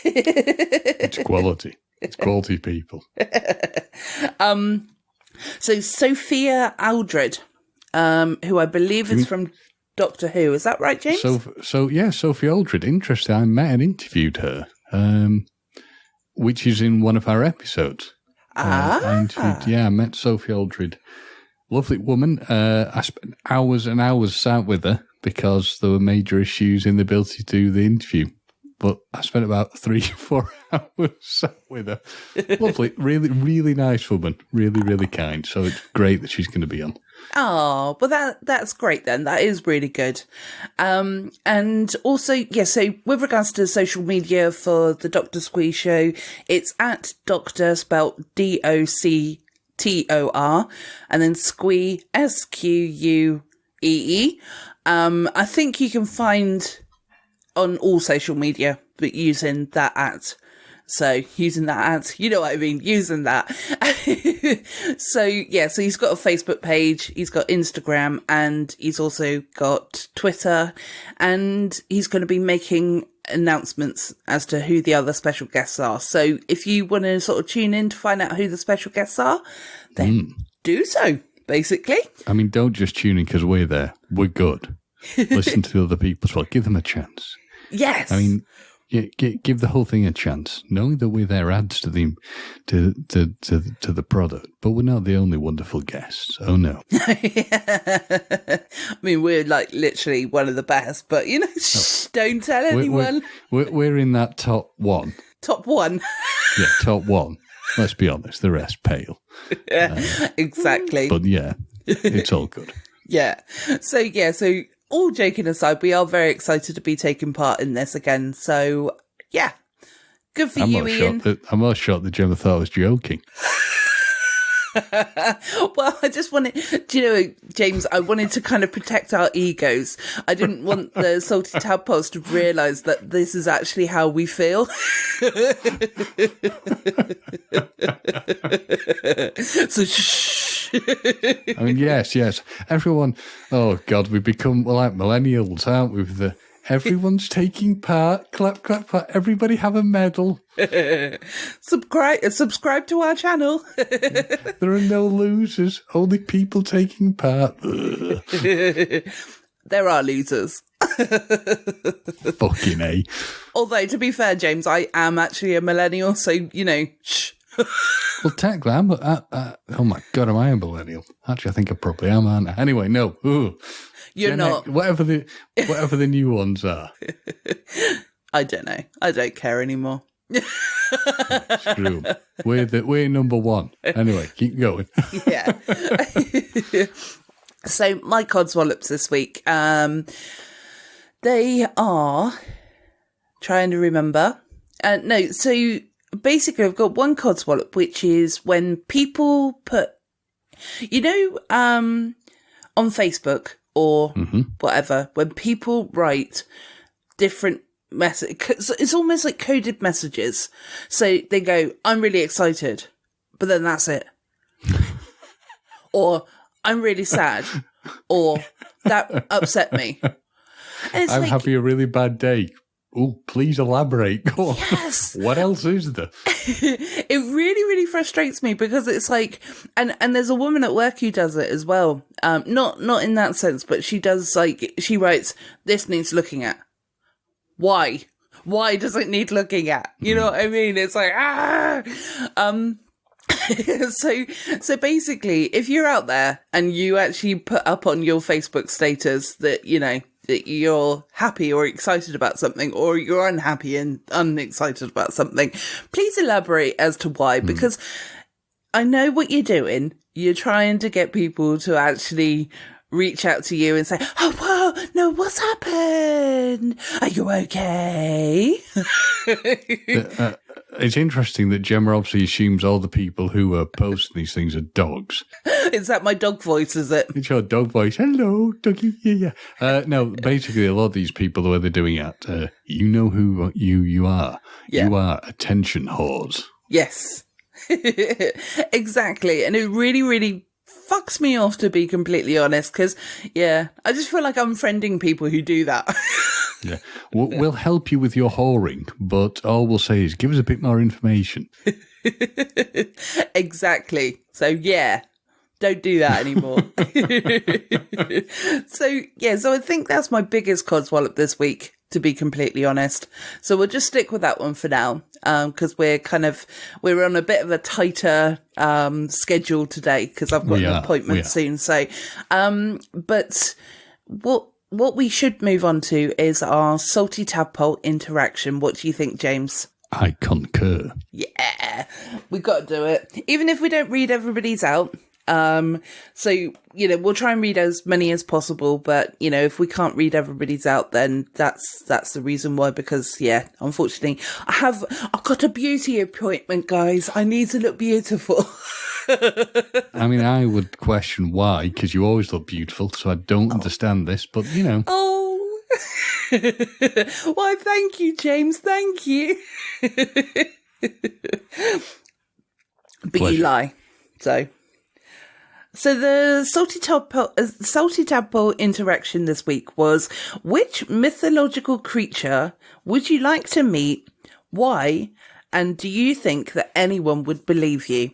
Speaker 8: It's quality. It's quality people.
Speaker 7: So Sophia Aldred, who I believe is from Doctor Who. Is that right, James?
Speaker 8: So yeah, Sophie Aldred. Interesting. I met and interviewed her, which is in one of our episodes. I met Sophie Aldred. Lovely woman. I spent hours and hours sat with her because there were major issues in the ability to do the interview. But I spent about 3-4 hours sat with her. Lovely. Really, really nice woman. Really, really kind. So it's great that she's going to be on.
Speaker 7: Oh, well, that's great then. That is really good. And also, so with regards to social media for the Doctor Squee Show, it's at Doctor, spelled DOCTOR, and then Squee, SQUEE. I think you can find on all social media, but using that at. So using that ad, you know what I mean, using that. So he's got a Facebook page, he's got Instagram, and he's also got Twitter, and he's going to be making announcements as to who the other special guests are. So if you want to sort of tune in to find out who the special guests are, then do so, basically.
Speaker 8: I mean, don't just tune in because we're there. We're good. Listen to the other people as well. Give them a chance.
Speaker 7: Yes.
Speaker 8: I mean, give the whole thing a chance, knowing that we're their ads to the product, but we're not the only wonderful guests. Oh no!
Speaker 7: I mean, we're like literally one of the best, but you know, don't tell anyone.
Speaker 8: We're in that top one.
Speaker 7: Top one.
Speaker 8: Yeah, top one. Let's be honest, the rest pale.
Speaker 7: Exactly.
Speaker 8: But yeah, it's all good.
Speaker 7: Yeah. So all joking aside, we are very excited to be taking part in this again. So, yeah. Good for you, Ian.
Speaker 8: I'm not shocked that Gemma thought I was joking.
Speaker 7: Well, I just wanted, do you know, James, I wanted to kind of protect our egos. I didn't want the Salty Tadpoles to realise that this is actually how we feel. So, shh.
Speaker 8: I mean, yes. Everyone, oh God, we become like millennials, aren't we? With the everyone's taking part, clap, clap, clap. Everybody have a medal.
Speaker 7: Subscribe to our channel.
Speaker 8: There are no losers, only people taking part.
Speaker 7: There are losers.
Speaker 8: Fucking A.
Speaker 7: Although, to be fair, James, I am actually a millennial, so, you know, shh.
Speaker 8: Well, technically, oh my God, am I a millennial? Actually, I think I probably am, aren't I? Anyway, no. Ooh.
Speaker 7: You're not.
Speaker 8: Whatever the new ones are.
Speaker 7: I don't know. I don't care anymore.
Speaker 8: Screw 'em. We're number one. Anyway, keep going.
Speaker 7: Yeah. So my Codswallops this week, they are trying to remember. No, so basically I've got one Codswallop, which is when people put, you know, on Facebook or whatever, when people write different messages, it's almost like coded messages. So they go, I'm really excited, but then that's it. Or I'm really sad, or That upset me. And it's
Speaker 8: I'm
Speaker 7: like,
Speaker 8: having a really bad day. Oh, please elaborate. Go on.
Speaker 7: yes.
Speaker 8: What else is there?
Speaker 7: It really, really frustrates me because it's like, and there's a woman at work who does it as well. Not in that sense, but she does, like, she writes, this needs looking at. Why? Why does it need looking at? You know what I mean? It's like, So basically, if you're out there and you actually put up on your Facebook status that, you know, that you're happy or excited about something, or you're unhappy and unexcited about something, please elaborate as to why, because I know what you're doing. You're trying to get people to actually reach out to you and say, oh, wow, no, what's happened? Are you okay?
Speaker 8: It's interesting that Gemma obviously assumes all the people who are posting these things are dogs.
Speaker 7: Is that my dog voice, is it?
Speaker 8: It's your dog voice. Hello, doggy. Yeah. No, basically, a lot of these people, the way they're doing it, you know who you are.
Speaker 7: Yeah.
Speaker 8: You are attention whores.
Speaker 7: Yes. Exactly. And it really, really fucks me off, to be completely honest, because, yeah, I just feel like I'm friending people who do that.
Speaker 8: Yeah. We'll help you with your whoring, but all we'll say is give us a bit more information.
Speaker 7: Exactly. So, yeah, don't do that anymore. So I think that's my biggest Codswallop this week, to be completely honest. So we'll just stick with that one for now, because we're on a bit of a tighter schedule today, because I've got an appointment soon. So, but what we should move on to is our salty tadpole interaction. What do you think, James?
Speaker 8: I concur.
Speaker 7: Yeah, we've got to do it, even if we don't read everybody's out. So, you know, we'll try and read as many as possible, but, you know, if we can't read everybody's out, then that's the reason why, because, yeah, unfortunately, I've got a beauty appointment, guys. I need to look beautiful.
Speaker 8: I mean, I would question why, because you always look beautiful, so I don't understand this, but, you know.
Speaker 7: Oh, why, thank you, James, thank you. But
Speaker 8: Pleasure.
Speaker 7: You lie, So the salty tadpole interaction this week was, which mythological creature would you like to meet? Why? And do you think that anyone would believe you?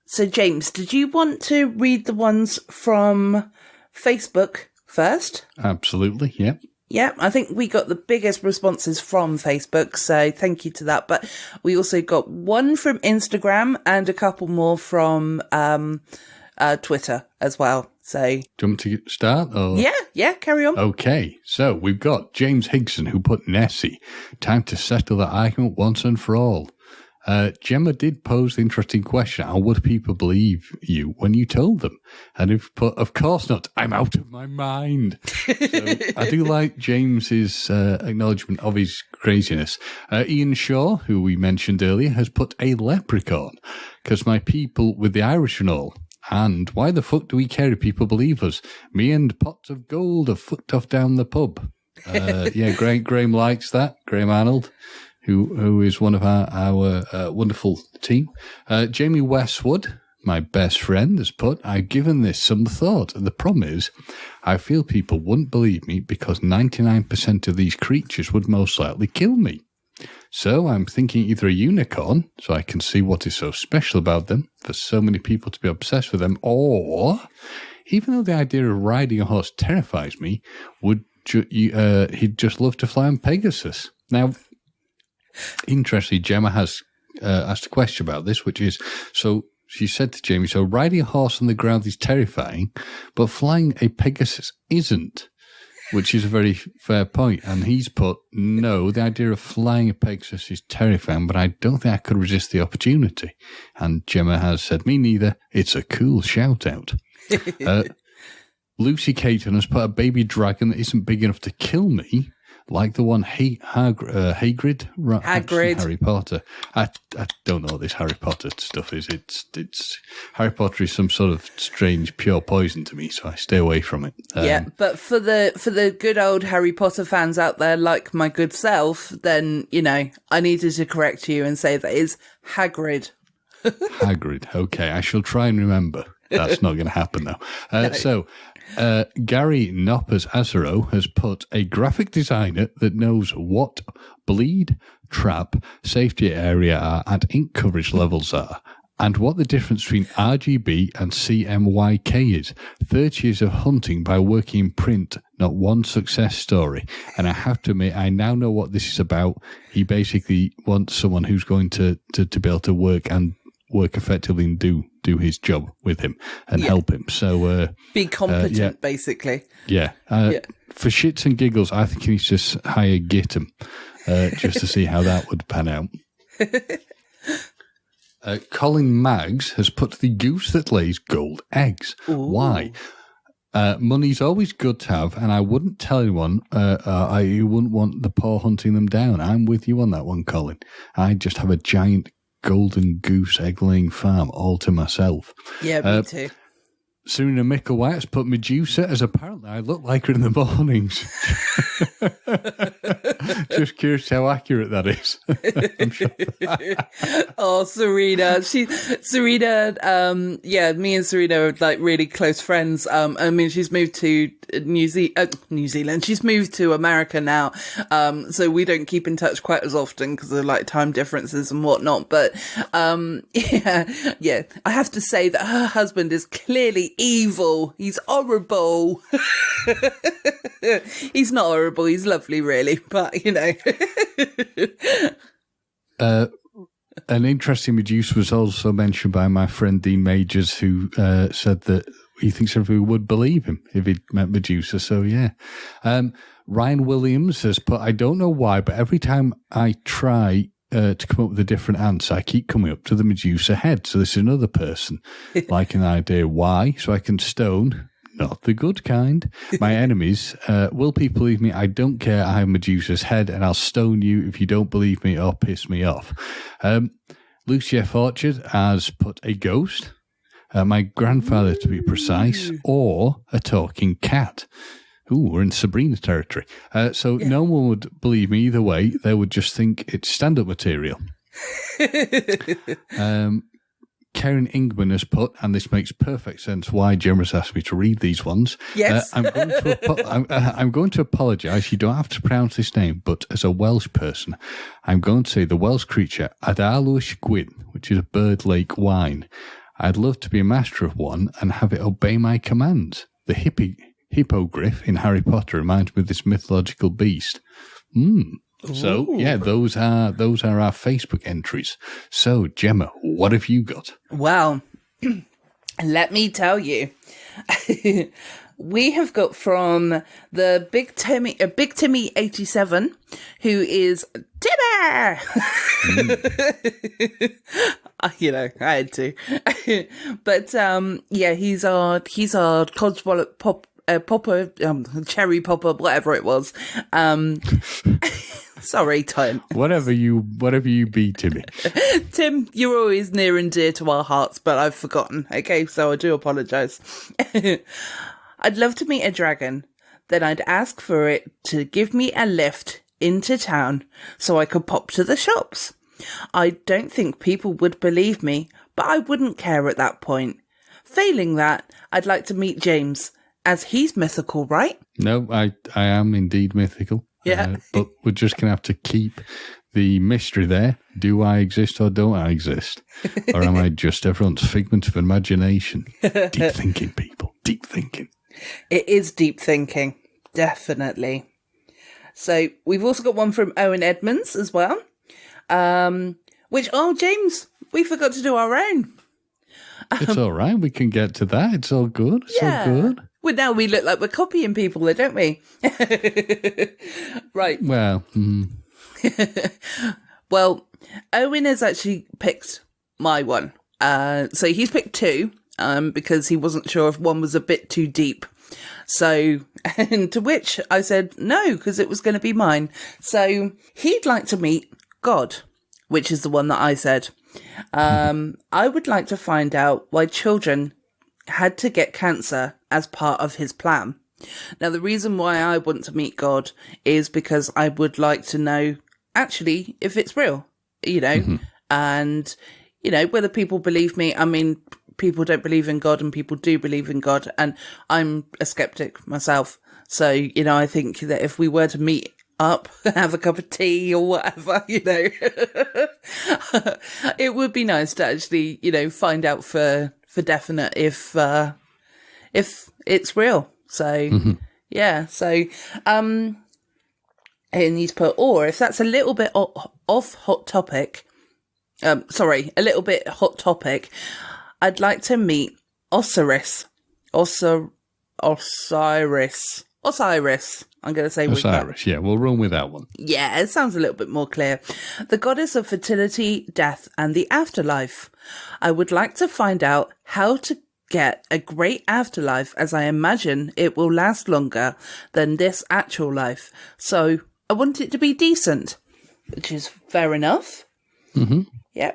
Speaker 7: So James, did you want to read the ones from Facebook first?
Speaker 8: Absolutely, yeah.
Speaker 7: Yeah, I think we got the biggest responses from Facebook, so thank you to that. But we also got one from Instagram and a couple more from Twitter as well. So,
Speaker 8: Do you want me to start? Or?
Speaker 7: Yeah, carry on.
Speaker 8: Okay, so we've got James Higson, who put Nessie. Time to settle the argument once and for all. Gemma did pose the interesting question, how would people believe you when you told them? And if put, of course not, I'm out of my mind. So I do like James's acknowledgement of his craziness. Ian Shaw, who we mentioned earlier, has put a leprechaun, because my people with the Irish and all. And why the fuck do we care if people believe us? Me and pots of gold have foot off down the pub. Yeah, Graham likes that. Graham Arnold, who is one of our wonderful team. Jamie Westwood, my best friend, has put, I've given this some thought. And the problem is, I feel people wouldn't believe me because 99% of these creatures would most likely kill me. So I'm thinking either a unicorn, so I can see what is so special about them for so many people to be obsessed with them, or, even though the idea of riding a horse terrifies me, he'd just love to fly on Pegasus. Now, interestingly, Gemma has asked a question about this, which is, so she said to Jamie, so riding a horse on the ground is terrifying, but flying a Pegasus isn't. Which is a very fair point. And he's put, no, the idea of flying a Pegasus is terrifying, but I don't think I could resist the opportunity. And Gemma has said, me neither. It's a cool shout out. Lucy Caton has put a baby dragon that isn't big enough to kill me, like the one Hagrid. Harry Potter. I don't know what this Harry Potter stuff is. It's Harry Potter is some sort of strange pure poison to me, so I stay away from it.
Speaker 7: Yeah, but for the good old Harry Potter fans out there, like my good self, then, you know, I needed to correct you and say that is Hagrid.
Speaker 8: Hagrid. Okay, I shall try and remember. That's not going to happen now. So Gary Noppers Azaro has put a graphic designer that knows what bleed, trap, safety area are and ink coverage levels are, and what the difference between RGB and CMYK is. 30 years of hunting by working in print, not one success story. And I have to admit, I now know what this is about. He basically wants someone who's going to be able to work effectively and do his job with him and help him. So
Speaker 7: be competent, basically.
Speaker 8: Yeah. For shits and giggles, I think he needs to hire Gittim just to see how that would pan out. Colin Maggs has put the goose that lays gold eggs. Ooh. Why? Money's always good to have, and I wouldn't tell anyone. You wouldn't want the poor hunting them down. I'm with you on that one, Colin. I just have a giant golden goose egg-laying farm all to myself.
Speaker 7: Yeah, me too.
Speaker 8: Serena Micklewhite has put Medusa as apparently I look like her in the mornings. Just curious how accurate that is. I'm sure.
Speaker 7: Oh, Serena. Me and Serena are like really close friends. I mean, she's moved to New Zealand. She's moved to America now. So we don't keep in touch quite as often because of like time differences and whatnot. But, yeah. I have to say that her husband is clearly evil. He's horrible. He's not horrible. He's lovely, really. But, you know.
Speaker 8: An interesting Medusa was also mentioned by my friend Dean Majors, who said that he thinks everyone would believe him if he'd met Medusa. So, yeah. Ryan Williams has put, I don't know why, but every time I try to come up with a different answer, I keep coming up to the Medusa head. So this is another person like an idea why, so I can stone, not the good kind, my enemies. Will people believe me? I don't care. I have Medusa's head, and I'll stone you if you don't believe me or piss me off. Lucy F. Orchard has put a ghost, my grandfather to be precise, or a talking cat. Ooh, we're in Sabrina territory. So no one would believe me either way. They would just think it's stand-up material. Karen Ingman has put, and this makes perfect sense why Gemma's asked me to read these ones.
Speaker 7: Yes.
Speaker 8: I'm going to apologise. You don't have to pronounce this name, but as a Welsh person, I'm going to say the Welsh creature Adalwys Gwyn, which is a bird lake wine. I'd love to be a master of one and have it obey my commands. The hippogriff in Harry Potter reminds me of this mythological beast. So, yeah, those are our Facebook entries. So, Gemma, what have you got?
Speaker 7: Well, let me tell you. We have got from the Big Timmy 87, who is Timmy! You know, I had to. But, yeah, he's our Codswallop popper, cherry popper, whatever it was. Sorry, Tim.
Speaker 8: Whatever you be, Timmy.
Speaker 7: Tim, you're always near and dear to our hearts, but I've forgotten. Okay, so I do apologise. I'd love to meet a dragon. Then I'd ask for it to give me a lift into town so I could pop to the shops. I don't think people would believe me, but I wouldn't care at that point. Failing that, I'd like to meet James, as he's mythical, right?
Speaker 8: No, I am indeed mythical.
Speaker 7: Yeah.
Speaker 8: But we're just going to have to keep the mystery there. Do I exist or don't I exist? Or am I just everyone's figment of imagination? Deep thinking, people. Deep thinking.
Speaker 7: It is deep thinking. Definitely. So we've also got one from Owen Edmonds as well. James, we forgot to do our own.
Speaker 8: It's all right. We can get to that. It's all good. It's all good.
Speaker 7: Well, now we look like we're copying people there, don't we? Right.
Speaker 8: Well.
Speaker 7: Well, Owen has actually picked my one. So he's picked two, because he wasn't sure if one was a bit too deep. So, and to which I said no, because it was going to be mine. So he'd like to meet God, which is the one that I said. I would like to find out why children had to get cancer as part of his plan. Now, the reason why I want to meet God is because I would like to know actually if it's real, you know, and, you know, whether people believe me. I mean, people don't believe in God and people do believe in God. And I'm a skeptic myself. So, you know, I think that if we were to meet up, have a cup of tea or whatever, you know, it would be nice to actually, you know, find out for definite if it's real. So, yeah. So, and he's put, or if that's a little bit off hot topic, a little bit hot topic, I'd like to meet Osiris. I'm going to say
Speaker 8: Osiris, yeah, we'll run with that one.
Speaker 7: Yeah, it sounds a little bit more clear. The goddess of fertility, death, and the afterlife. I would like to find out how to get a great afterlife, as I imagine it will last longer than this actual life. So I want it to be decent, which is fair enough.
Speaker 8: Mm-hmm.
Speaker 7: Yeah.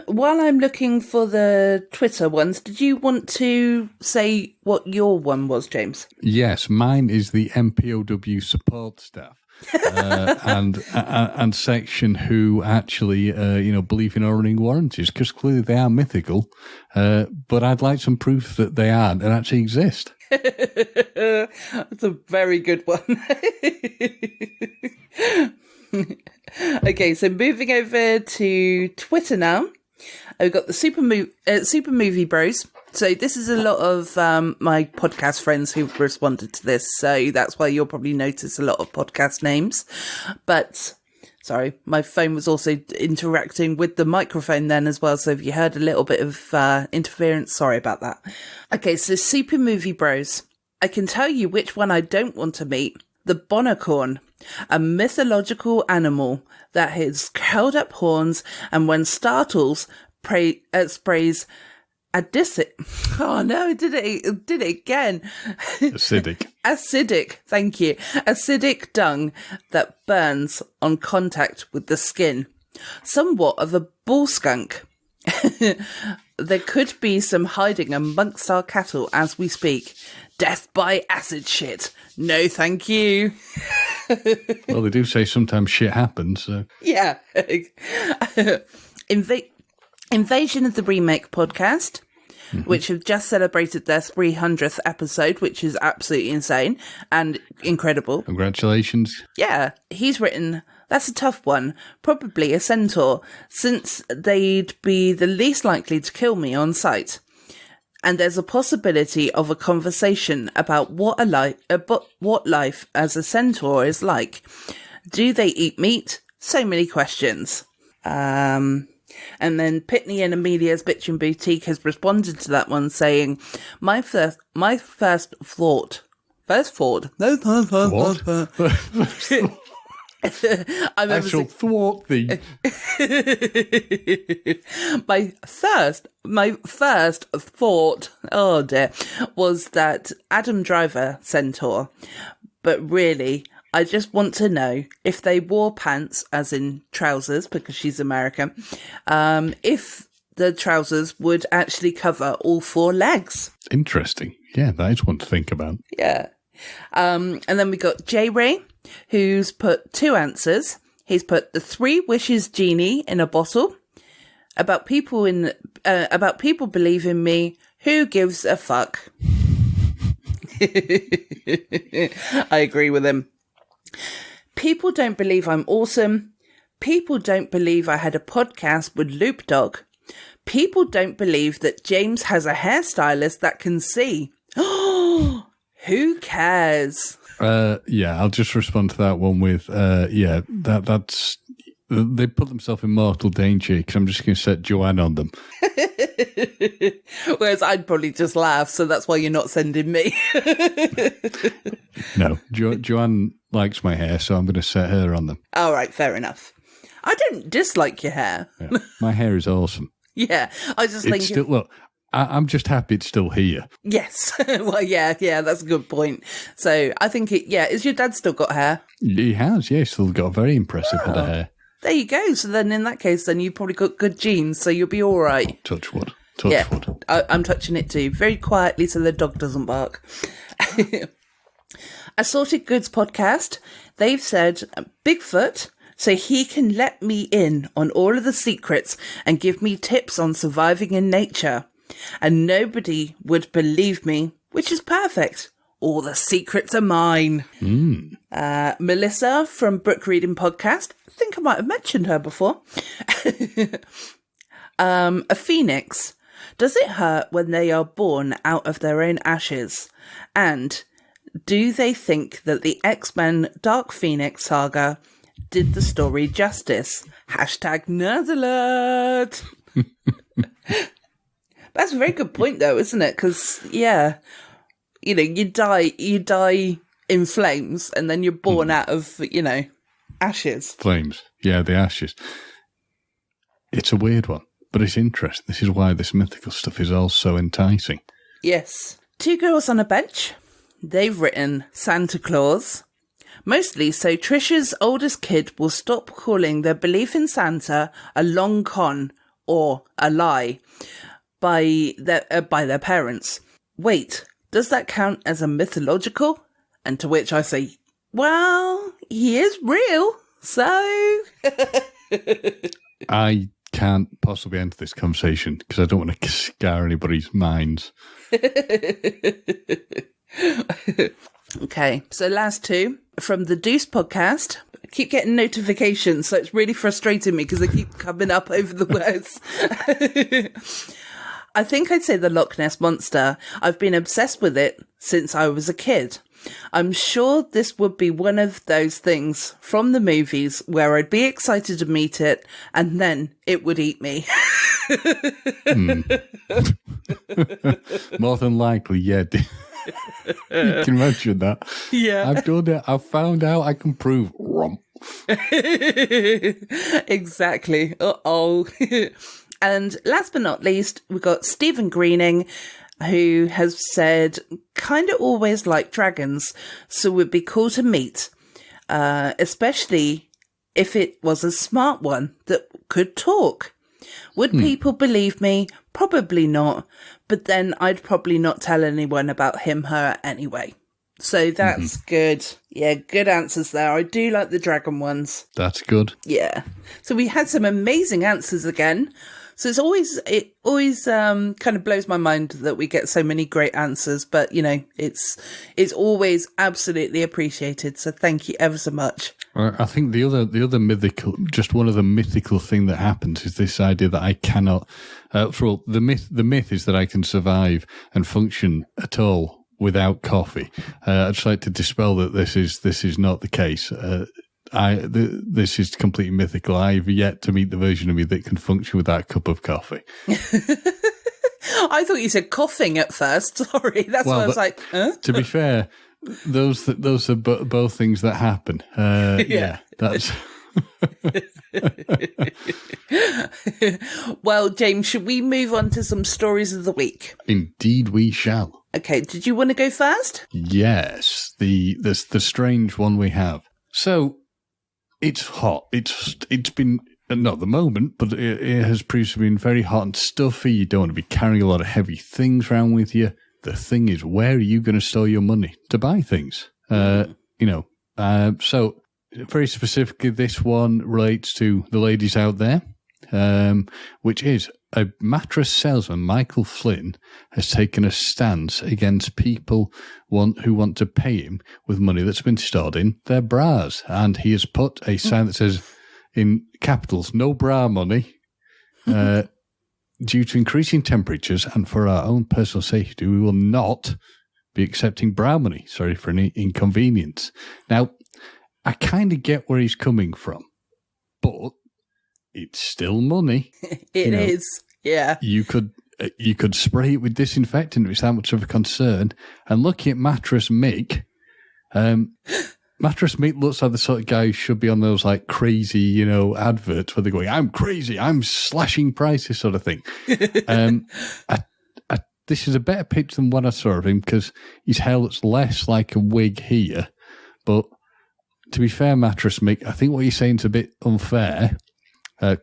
Speaker 7: While I'm looking for the Twitter ones, did you want to say what your one was, James?
Speaker 8: Yes, mine is the MPOW support staff. And section who actually, believe in owning warranties, because clearly they are mythical. But I'd like some proof that they aren't and actually exist.
Speaker 7: That's a very good one. Okay, so moving over to Twitter now. I've got the Super Movie Bros. So this is a lot of my podcast friends who've responded to this. So that's why you'll probably notice a lot of podcast names. But, sorry, my phone was also interacting with the microphone then as well. So if you heard a little bit of interference, sorry about that. Okay, so Super Movie Bros. I can tell you which one I don't want to meet. The Bonnecorn, a mythological animal that has curled up horns and when startles, sprays acidic. Oh no, I did it again. Acidic, thank you. Acidic dung that burns on contact with the skin. Somewhat of a bull skunk. There could be some hiding amongst our cattle as we speak. Death by acid shit. No, thank you.
Speaker 8: Well, they do say sometimes shit happens. So.
Speaker 7: Yeah. Invasion of the Remake podcast, which have just celebrated their 300th episode, which is absolutely insane and incredible.
Speaker 8: Congratulations.
Speaker 7: Yeah. He's written, that's a tough one. Probably a centaur, since they'd be the least likely to kill me on sight. And there's a possibility of a conversation about what life as a centaur is like. Do they eat meat? So many questions. And then Pitney and Amelia's Bitchin' Boutique has responded to that one saying, my first thought.
Speaker 8: I shall thwart thee.
Speaker 7: My first thought, oh dear, was that Adam Driver centaur. But really, I just want to know if they wore pants, as in trousers, because she's American, if the trousers would actually cover all four legs.
Speaker 8: Interesting. Yeah, that is one to think about.
Speaker 7: Yeah. And then we got J Ray, who's put two answers. He's put the 3 wishes genie in a bottle. About people believe in me. Who gives a fuck? I agree with him. People don't believe I'm awesome. People don't believe I had a podcast with Loop Dog. People don't believe that James has a hairstylist that can see. Who cares?
Speaker 8: Yeah, I'll just respond to that one with, that's... They put themselves in mortal danger because I'm just going to set Joanne on them.
Speaker 7: Whereas I'd probably just laugh, so that's why you're not sending me.
Speaker 8: No, Joanne likes my hair, so I'm going to set her on them.
Speaker 7: All right, fair enough. I don't dislike your hair.
Speaker 8: Yeah, my hair is awesome.
Speaker 7: Yeah, I just think...
Speaker 8: Look, I'm just happy it's still here.
Speaker 7: Yes. Well, yeah, that's a good point. So I think has your dad still got hair?
Speaker 8: He has, yeah. He's still got a very impressive head of hair.
Speaker 7: There you go. So then in that case, then you've probably got good genes, so you'll be all right.
Speaker 8: Touch wood.
Speaker 7: I'm touching it too, very quietly so the dog doesn't bark. Assorted Goods podcast, they've said Bigfoot, so he can let me in on all of the secrets and give me tips on surviving in nature. and nobody would believe me, which is perfect. All the secrets are mine. Melissa from Brook Reading Podcast. I think I might have mentioned her before. A phoenix. Does it hurt when they are born out of their own ashes? And do they think that the X-Men Dark Phoenix saga did the story justice? #nerd alert. That's a very good point, though, isn't it? Because, yeah, you know, you die in flames, and then you're born out of, you know, ashes.
Speaker 8: Flames. Yeah, the ashes. It's a weird one, but it's interesting. This is why this mythical stuff is all so enticing.
Speaker 7: Yes. 2 girls on a bench. They've written Santa Claus. Mostly so Trisha's oldest kid will stop calling their belief in Santa a long con or a lie by their parents. Wait, does that count as a mythological? And to which I say, well, he is real, so...
Speaker 8: I can't possibly enter this conversation because I don't want to scar anybody's minds.
Speaker 7: Okay, so last 2 from the Deuce podcast. I keep getting notifications, so it's really frustrating me because they keep coming up over the words. I think I'd say the Loch Ness Monster. I've been obsessed with it since I was a kid. I'm sure this would be one of those things from the movies where I'd be excited to meet it and then it would eat me.
Speaker 8: More than likely, yeah. You can imagine that.
Speaker 7: Yeah.
Speaker 8: I've done it. I've found out. I can prove.
Speaker 7: Exactly. Uh-oh. And last but not least, we've got Stephen Greening, who has said, kind of always like dragons, so would be cool to meet, especially if it was a smart one that could talk. Would people believe me? Probably not, but then I'd probably not tell anyone about him, her anyway. So that's good. Yeah, good answers there. I do like the dragon ones.
Speaker 8: That's good.
Speaker 7: Yeah. So we had some amazing answers again. So it always kind of blows my mind that we get so many great answers, but you know, it's always absolutely appreciated. So thank you ever so much.
Speaker 8: I think the other mythical, just one of the mythical thing that happens is this idea that I cannot, for all, the myth is that I can survive and function at all without coffee. I'd just like to dispel that this is not the case. This is completely mythical. I've yet to meet the version of me that can function without a cup of coffee.
Speaker 7: I thought you said coughing at first. Sorry, that's why I was like, huh?
Speaker 8: To be fair, those are both things that happen. Yeah, that's.
Speaker 7: Well, James, should we move on to some stories of the week?
Speaker 8: Indeed, we shall.
Speaker 7: Okay, did you want to go first?
Speaker 8: Yes, the strange one we have. So. It's hot. It's been, not at the moment, but it has proved to be very hot and stuffy. You don't want to be carrying a lot of heavy things around with you. The thing is, where are you going to store your money to buy things? So very specifically, this one relates to the ladies out there, which is a mattress salesman, Michael Flynn, has taken a stance against people who want to pay him with money that's been stored in their bras. And he has put a sign that says, in capitals, no bra money, due to increasing temperatures and for our own personal safety, we will not be accepting bra money. Sorry for any inconvenience. Now, I kind of get where he's coming from, but it's still money.
Speaker 7: It is, yeah.
Speaker 8: You could spray it with disinfectant if it's that much of a concern. And looking at Mattress Mick, Mattress Mick looks like the sort of guy who should be on those like crazy, adverts where they're going, I'm crazy, I'm slashing prices sort of thing. This is a better pitch than what I saw of him because his hair looks less like a wig here. But to be fair, Mattress Mick, I think what you're saying is a bit unfair.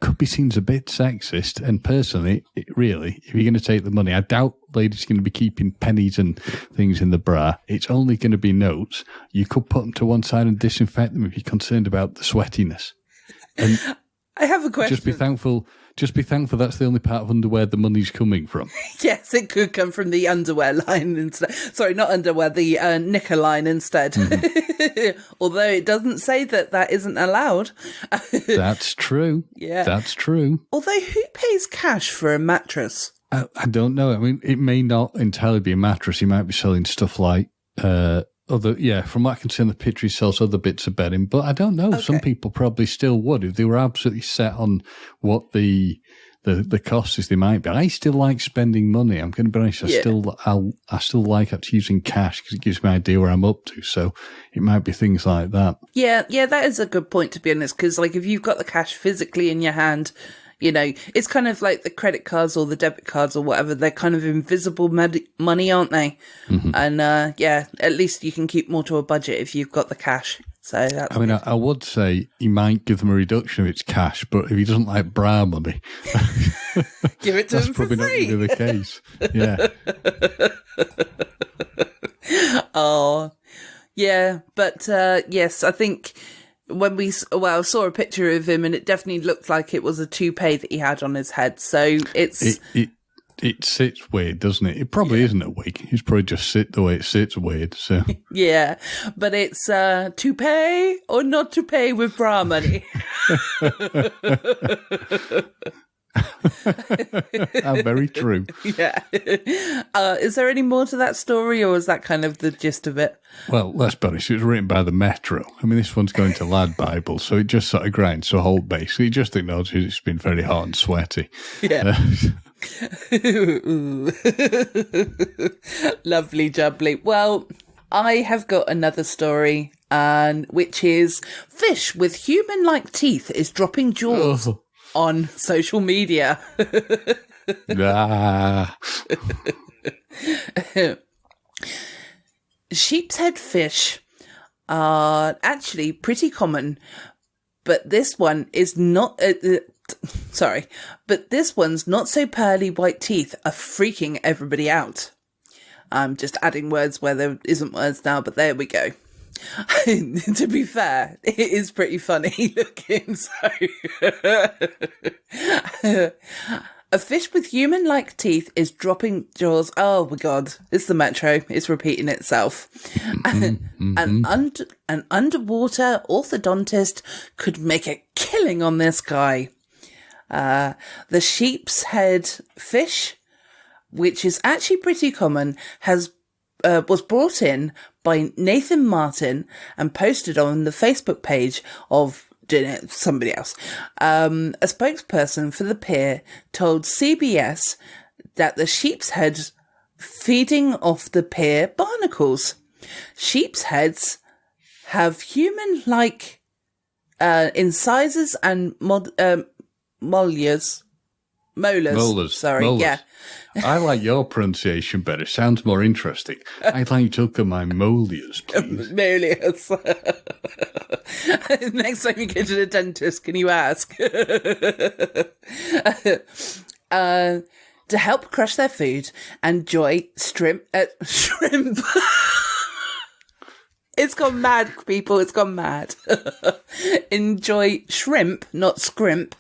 Speaker 8: Could be seen as a bit sexist, and personally, really, if you're going to take the money, I doubt ladies are going to be keeping pennies and things in the bra. It's only going to be notes. You could put them to one side and disinfect them if you're concerned about the sweatiness. And
Speaker 7: I have a question.
Speaker 8: Just be thankful just be thankful that's the only part of underwear the money's coming from.
Speaker 7: Yes, it could come from the underwear line instead. Sorry, not underwear, the knicker line instead. Although it doesn't say that isn't allowed.
Speaker 8: That's true.
Speaker 7: Yeah.
Speaker 8: That's true.
Speaker 7: Although who pays cash for a mattress?
Speaker 8: I don't know. I mean, it may not entirely be a mattress. He might be selling stuff like from what I can see in the picture, he sells other bits of bedding, but I don't know. Okay. Some people probably still would if they were absolutely set on what the cost is. They might be. I still like spending money. I'm going to be honest. I still like actually using cash because it gives me an idea where I'm up to. So it might be things like that. Yeah,
Speaker 7: that is a good point, to be honest. Because like if you've got the cash physically in your hand, you know, it's kind of like the credit cards or the debit cards or whatever. They're kind of invisible money, aren't they? Mm-hmm. And at least you can keep more to a budget if you've got the cash. So that's
Speaker 8: I would say he might give them a reduction if it's cash, but if he doesn't like bra money,
Speaker 7: give it to him for free. That's probably not going to be
Speaker 8: the case. Yeah.
Speaker 7: Oh, yeah. But yes, I think when I saw a picture of him, and it definitely looked like it was a toupee that he had on his head. So
Speaker 8: it sits weird, doesn't it? It probably isn't a wig. It's probably just the way it sits weird. So
Speaker 7: yeah, but it's to pay or not to pay with bra money.
Speaker 8: Very true.
Speaker 7: Yeah. Is there any more to that story, or is that kind of the gist of it?
Speaker 8: Well, let's be honest, it was written by the Metro. I mean, this one's going to Lad Bible, so it just sort of grinds to a halt, basically. It just acknowledges it's been very hot and sweaty.
Speaker 7: Yeah. Lovely jubbly. Well, I have got another story, which is fish with human-like teeth is dropping jaws. Oh. On social media. Sheepshead fish are actually pretty common, but this one is not. But this one's not so pearly white teeth are freaking everybody out. I'm just adding words where there isn't words now, but there we go. To be fair, it is pretty funny looking. So, a fish with human-like teeth is dropping jaws. Oh my god, it's the Metro. It's repeating itself. An underwater orthodontist could make a killing on this guy. The sheepshead fish, which is actually pretty common, was brought in by Nathan Martin and posted on the Facebook page of somebody else. A spokesperson for the pier told CBS that the sheepshead feeding off the pier barnacles. Sheepsheads have human-like incisors and molars. Sorry,
Speaker 8: molars.
Speaker 7: Yeah.
Speaker 8: I like your pronunciation better. Sounds more interesting. I'd like to look at my molars, please.
Speaker 7: Molars. Next time you go to the dentist, can you ask? To help crush their food, enjoy shrimp. It's gone mad, people. It's gone mad. Enjoy shrimp, not scrimp,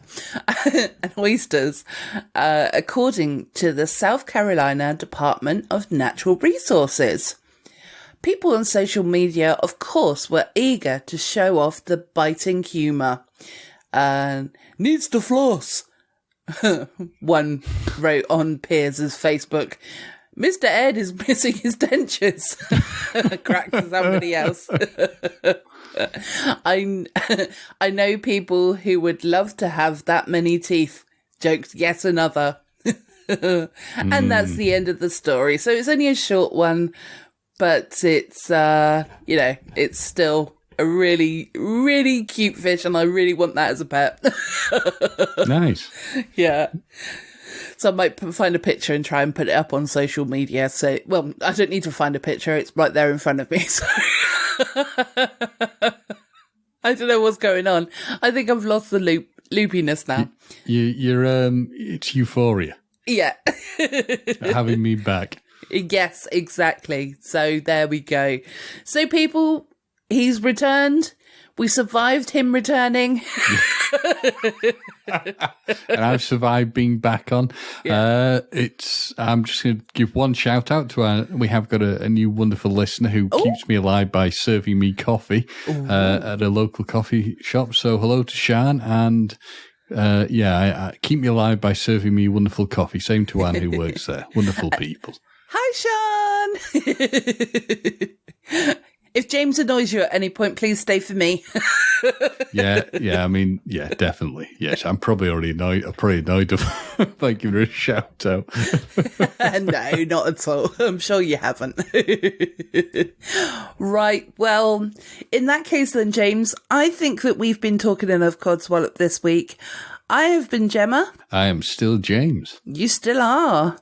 Speaker 7: and oysters, according to the South Carolina Department of Natural Resources. People on social media, of course, were eager to show off the biting humour. Needs to floss. One wrote on Piers' Facebook. Mr. Ed is missing his dentures. Crack to somebody else. I know people who would love to have that many teeth. Joked yet another. And that's the end of the story. So it's only a short one, but it's, it's still a really, really cute fish, and I really want that as a pet.
Speaker 8: Nice.
Speaker 7: Yeah. So I might find a picture and try and put it up on social media. So, well, I don't need to find a picture. It's right there in front of me. So I don't know what's going on. I think I've lost the loopiness now.
Speaker 8: It's euphoria.
Speaker 7: Yeah.
Speaker 8: Having me back.
Speaker 7: Yes, exactly. So there we go. So people, he's returned We survived him returning.
Speaker 8: And I've survived being back on.
Speaker 7: Yeah.
Speaker 8: I'm just going to give one shout out to we have got a new wonderful listener who keeps me alive by serving me coffee at a local coffee shop. So hello to Shan, and I keep me alive by serving me wonderful coffee. Same to Anne who works there. Wonderful people.
Speaker 7: Hi, Sean. If James annoys you at any point, please stay for me.
Speaker 8: Yeah, I mean, yeah, definitely. Yes, I'm probably already annoyed. I'm probably annoyed by giving her a shout out.
Speaker 7: No, not at all. I'm sure you haven't. Right, well, in that case then, James, I think that we've been talking enough Codswallop this week. I have been Gemma.
Speaker 8: I am still James.
Speaker 7: You still are.